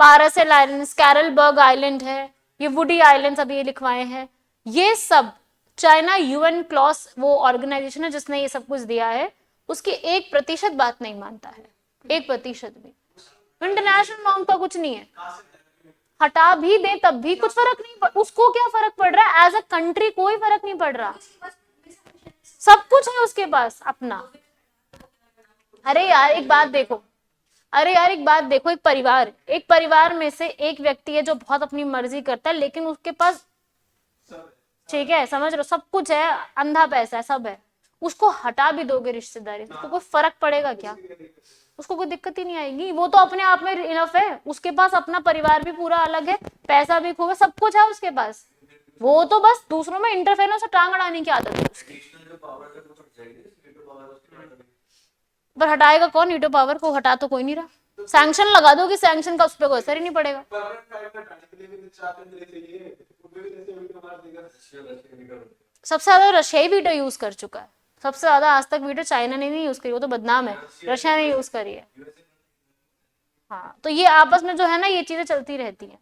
पारासेल आइलैंड्स, कैरलबर्ग आइलैंड है, ये वुडी आइलैंड्स अभी ये लिखवाए हैं, ये सब चाइना यूएन क्लॉस, वो ऑर्गेनाइजेशन है जिसने ये सब कुछ दिया है, उसकी 1% बात नहीं मानता है, 1% भी। इंटरनेशनल नॉर्म का कुछ नहीं है, हटा भी दे तब भी कुछ फर्क नहीं पड़, उसको क्या फर्क पड़ रहा है, एज अ कंट्री कोई फर्क नहीं पड़ रहा, सब कुछ है उसके पास अपना। अरे यार एक बात देखो, अरे यार एक बात देखो, एक परिवार में से एक व्यक्ति है जो बहुत अपनी मर्जी करता है, लेकिन उसके पास, ठीक है समझ रहे हो, सब कुछ है, अंधा पैसा है, सब है, उसको हटा भी दोगे रिश्तेदारी, उसको कोई फर्क पड़ेगा क्या? उसको कोई दिक्कत ही नहीं आएगी, वो तो अपने आप में इनफ है, उसके पास अपना परिवार भी पूरा अलग है, पैसा भी खूब है, सब कुछ है उसके पास, वो तो बस दूसरों में इंटरफेयर से टांग अड़ाने की आदत है उसकी। पर हटाएगा कौन वीटो पावर को? हटा तो कोई नहीं रहा। सैंक्शन लगा दो कि सैंक्शन का उस पर कोई असर ही नहीं पड़ेगा। सबसे ज्यादा रशिया ही वीटो यूज कर चुका है, सबसे ज्यादा आज तक वीटो चाइना ने नहीं यूज करी, वो तो बदनाम है, रशिया ने यूज करी है। हाँ तो ये आपस में जो है ना, ये चीजें चलती रहती हैं,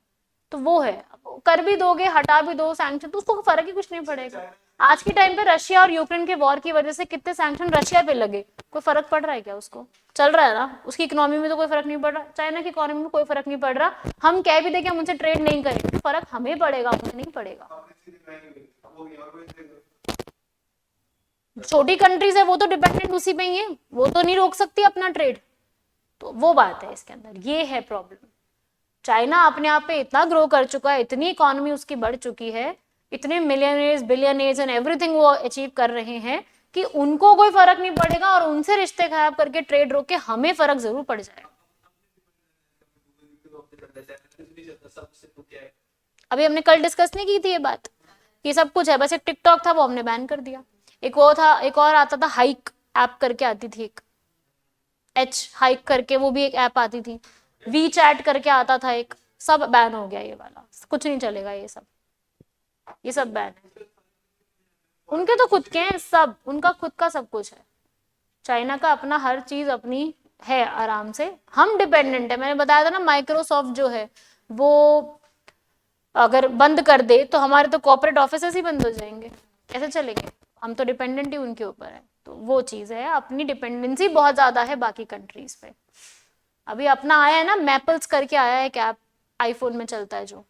तो वो है, कर भी दोगे हटा भी दो सैंक्शन, तो उसको फर्क ही कुछ नहीं पड़ेगा। आज के टाइम पे रशिया और यूक्रेन के वॉर की वजह से कितने सैंक्शन रशिया पे लगे, कोई फर्क पड़ रहा है क्या? उसको चल रहा है ना, उसकी इकोनॉमी में तो कोई फर्क नहीं पड़ रहा, चाइना की इकोनॉमी में कोई फर्क नहीं पड़ रहा, हम कह भी दें कि हम उनसे ट्रेड नहीं करें, फर्क हमें पड़ेगा, उन्हें नहीं पड़ेगा। छोटी कंट्रीज है वो तो डिपेंडेंट उसी पे ही है, वो तो नहीं रोक सकती अपना ट्रेड, तो वो बात है इसके अंदर, ये है प्रॉब्लम। चाइना अपने आप पे इतना ग्रो कर चुका है, इतनी इकोनॉमी उसकी बढ़ चुकी है, इतने मिलियनर्स बिलियनर्स एंड एवरीथिंग वो अचीव कर रहे हैं कि उनको कोई फर्क नहीं पड़ेगा, और उनसे रिश्ते खराब करके ट्रेड रोक के हमें फर्क जरूर पड़ जाएगा। अभी हमने कल डिस्कस नहीं की थी ये बात, ये सब कुछ है, बस एक टिकटॉक था वो हमने बैन कर दिया, एक वो था, एक और आता था हाइक ऐप करके आती थी, एक एच हाइक करके वो भी एक ऐप आती थी, वी चैट करके आता था एक, सब बैन हो गया, ये वाला कुछ नहीं चलेगा, ये सब बैन है। उनके तो खुद के हैं सब, उनका खुद का सब कुछ है, चाइना का अपना हर चीज अपनी है आराम से, हम डिपेंडेंट है। मैंने बताया था ना, माइक्रोसॉफ्ट जो है वो अगर बंद कर दे तो हमारे तो कॉर्पोरेट ऑफिसेस ही बंद हो जाएंगे, कैसे चलेंगे? हम तो डिपेंडेंट ही उनके ऊपर है, तो वो चीज है, अपनी डिपेंडेंसी बहुत ज्यादा है बाकी कंट्रीज पे। अभी अपना आया है ना, मैपल्स करके आया है, एक ऐप आईफोन में चलता है, जो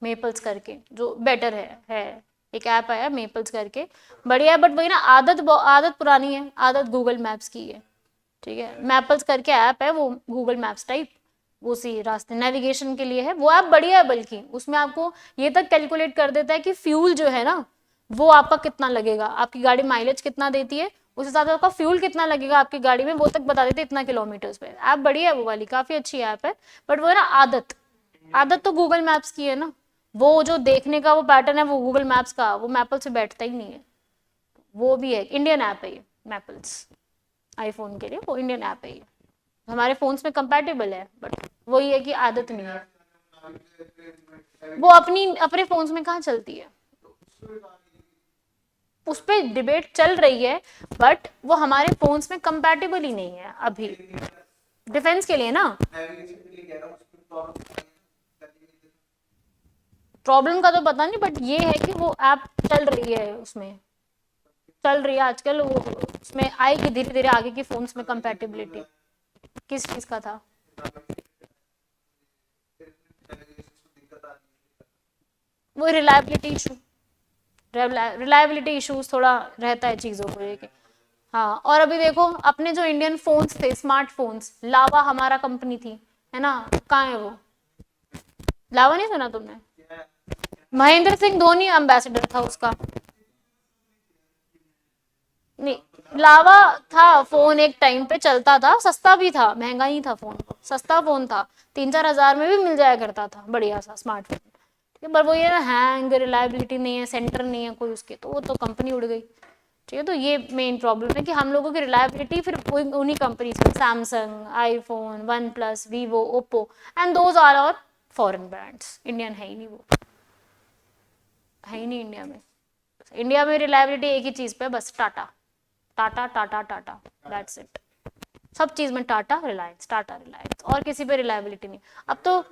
मेपल्स करके, जो बेटर है एक ऐप आया मेपल्स करके, बढ़िया है, बट वही ना, आदत पुरानी है, आदत गूगल मैप्स की है, ठीक है। मैपल्स करके ऐप है, वो गूगल मैप्स टाइप, वो सी रास्ते नेविगेशन के लिए है, वो ऐप बढ़िया है, बल्कि उसमें आपको ये तक कैलकुलेट कर देता है कि फ्यूल जो है ना वो आपका कितना लगेगा, आपकी गाड़ी माइलेज कितना देती है, उस हिसाब से आपका फ्यूल कितना लगेगा आपकी गाड़ी में, वो तक बता देते इतना किलोमीटर्स पे। ऐप बढ़िया है वो वाली, काफी अच्छी ऐप है, बट वो है ना आदत तो गूगल मैप्स की है ना, वो जो देखने का वो पैटर्न है वो गूगल मैप्स का, वो मैपल से बैठता ही नहीं है। वो भी है, इंडियन ऐप है ये मैपल्स, आईफोन के लिए वो इंडियन ऐप है ये, हमारे फोन्स में कंपैटिबल है, बट वही है कि आदत नहीं है, वो अपने फोन्स में कहाँ चलती है, उस पर डिबेट चल रही है, बट वो हमारे फोन्स में कंपैटिबल ही नहीं है अभी, डिफेंस के लिए ना। प्रॉब्लम का तो पता नहीं, बट ये है कि वो ऐप चल रही है, उसमें चल रही है आजकल, वो उसमें आएगी धीरे धीरे आगे की फोन्स में कंपैटिबिलिटी। किस चीज का था? वो रिलायबिलिटी इशूज थोड़ा रहता है चीजों को लेके। हाँ, और अभी देखो अपने जो इंडियन फोन्स थे, स्मार्टफोन्स, लावा हमारा कंपनी थी, है ना, कहाँ है वो? लावा नहीं सुना तुमने? महेंद्र सिंह धोनी एम्बेसडर था उसका, नहीं लावा था फोन, एक टाइम पे चलता था, सस्ता भी था, महंगा ही था फोन, सस्ता फोन था, 3-4 हजार में भी मिल जाया करता था बढ़िया सा स्मार्टफोन। ठीक है, पर वो ये ना हैंग, रिलायबिलिटी नहीं है, सेंटर नहीं है कोई उसके, तो वो तो कंपनी उड़ गई। ठीक है, तो ये मेन प्रॉब्लम है कि हम लोगों की रिलायबिलिटी फिर उन्हीं कंपनीज में, Samsung, iPhone, OnePlus, Vivo, Oppo, and those are और फॉरेन ब्रांड्स, इंडियन है ही नहीं, वो है ही नहीं इंडिया में। इंडिया में रिलायबिलिटी एक ही चीज पे बस, टाटा टाटा टाटा टाटा, दैट्स इट। सब चीज में टाटा रिलायंस, टाटा रिलायंस, और किसी पे रिलायबिलिटी नहीं। अब तो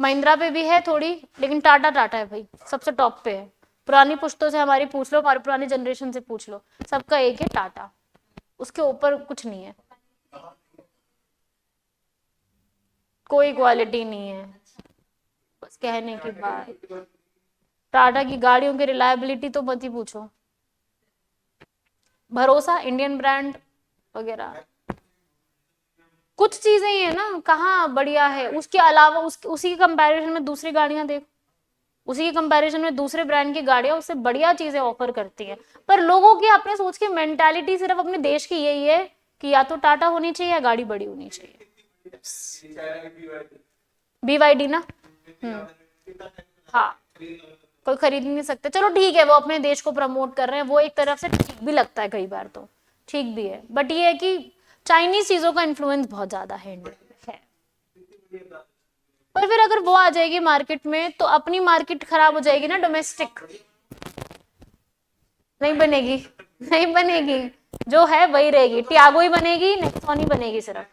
महिंद्रा पे भी है थोड़ी, लेकिन टाटा टाटा है भाई, सबसे टॉप पे है। पुरानी पुश्तों से हमारी पूछ लो, हमारी पुरानी जनरेशन से पूछ लो, सबका एक है टाटा, उसके ऊपर कुछ नहीं है, कोई क्वालिटी नहीं है, बस कहने की बात। टाटा की गाड़ियों की रिलायबिलिटी तो मत ही पूछो, भरोसा इंडियन ब्रांड वगैरह, कुछ चीजें ही है ना, कहाँ बढ़िया है, उसके अलावा उसी के कंपैरिजन में दूसरी गाड़ियां देखो, उसी के कंपैरिजन में दूसरे ब्रांड की गाड़ियां उससे बढ़िया चीजें ऑफर करती हैं। पर लोगों की अपने सोच की मेंटालिटी सिर्फ अपने देश की यही है कि या तो टाटा होनी चाहिए या गाड़ी बड़ी होनी चाहिए। BYD ना, हाँ, कोई खरीद नहीं सकते, चलो ठीक है, वो अपने देश को प्रमोट कर रहे हैं, वो एक तरफ से ठीक भी लगता है कई बार, तो ठीक भी है, बट ये है कि चाइनीज चीजों का इन्फ्लुएंस बहुत ज्यादा है इंडिया में है। पर फिर अगर वो आ जाएगी मार्केट में तो अपनी मार्केट खराब हो जाएगी ना, डोमेस्टिक नहीं बनेगी, नहीं बनेगी, जो है वही रहेगी, टियागो ही बनेगी, नेक्सॉन ही बनेगी सिर्फ।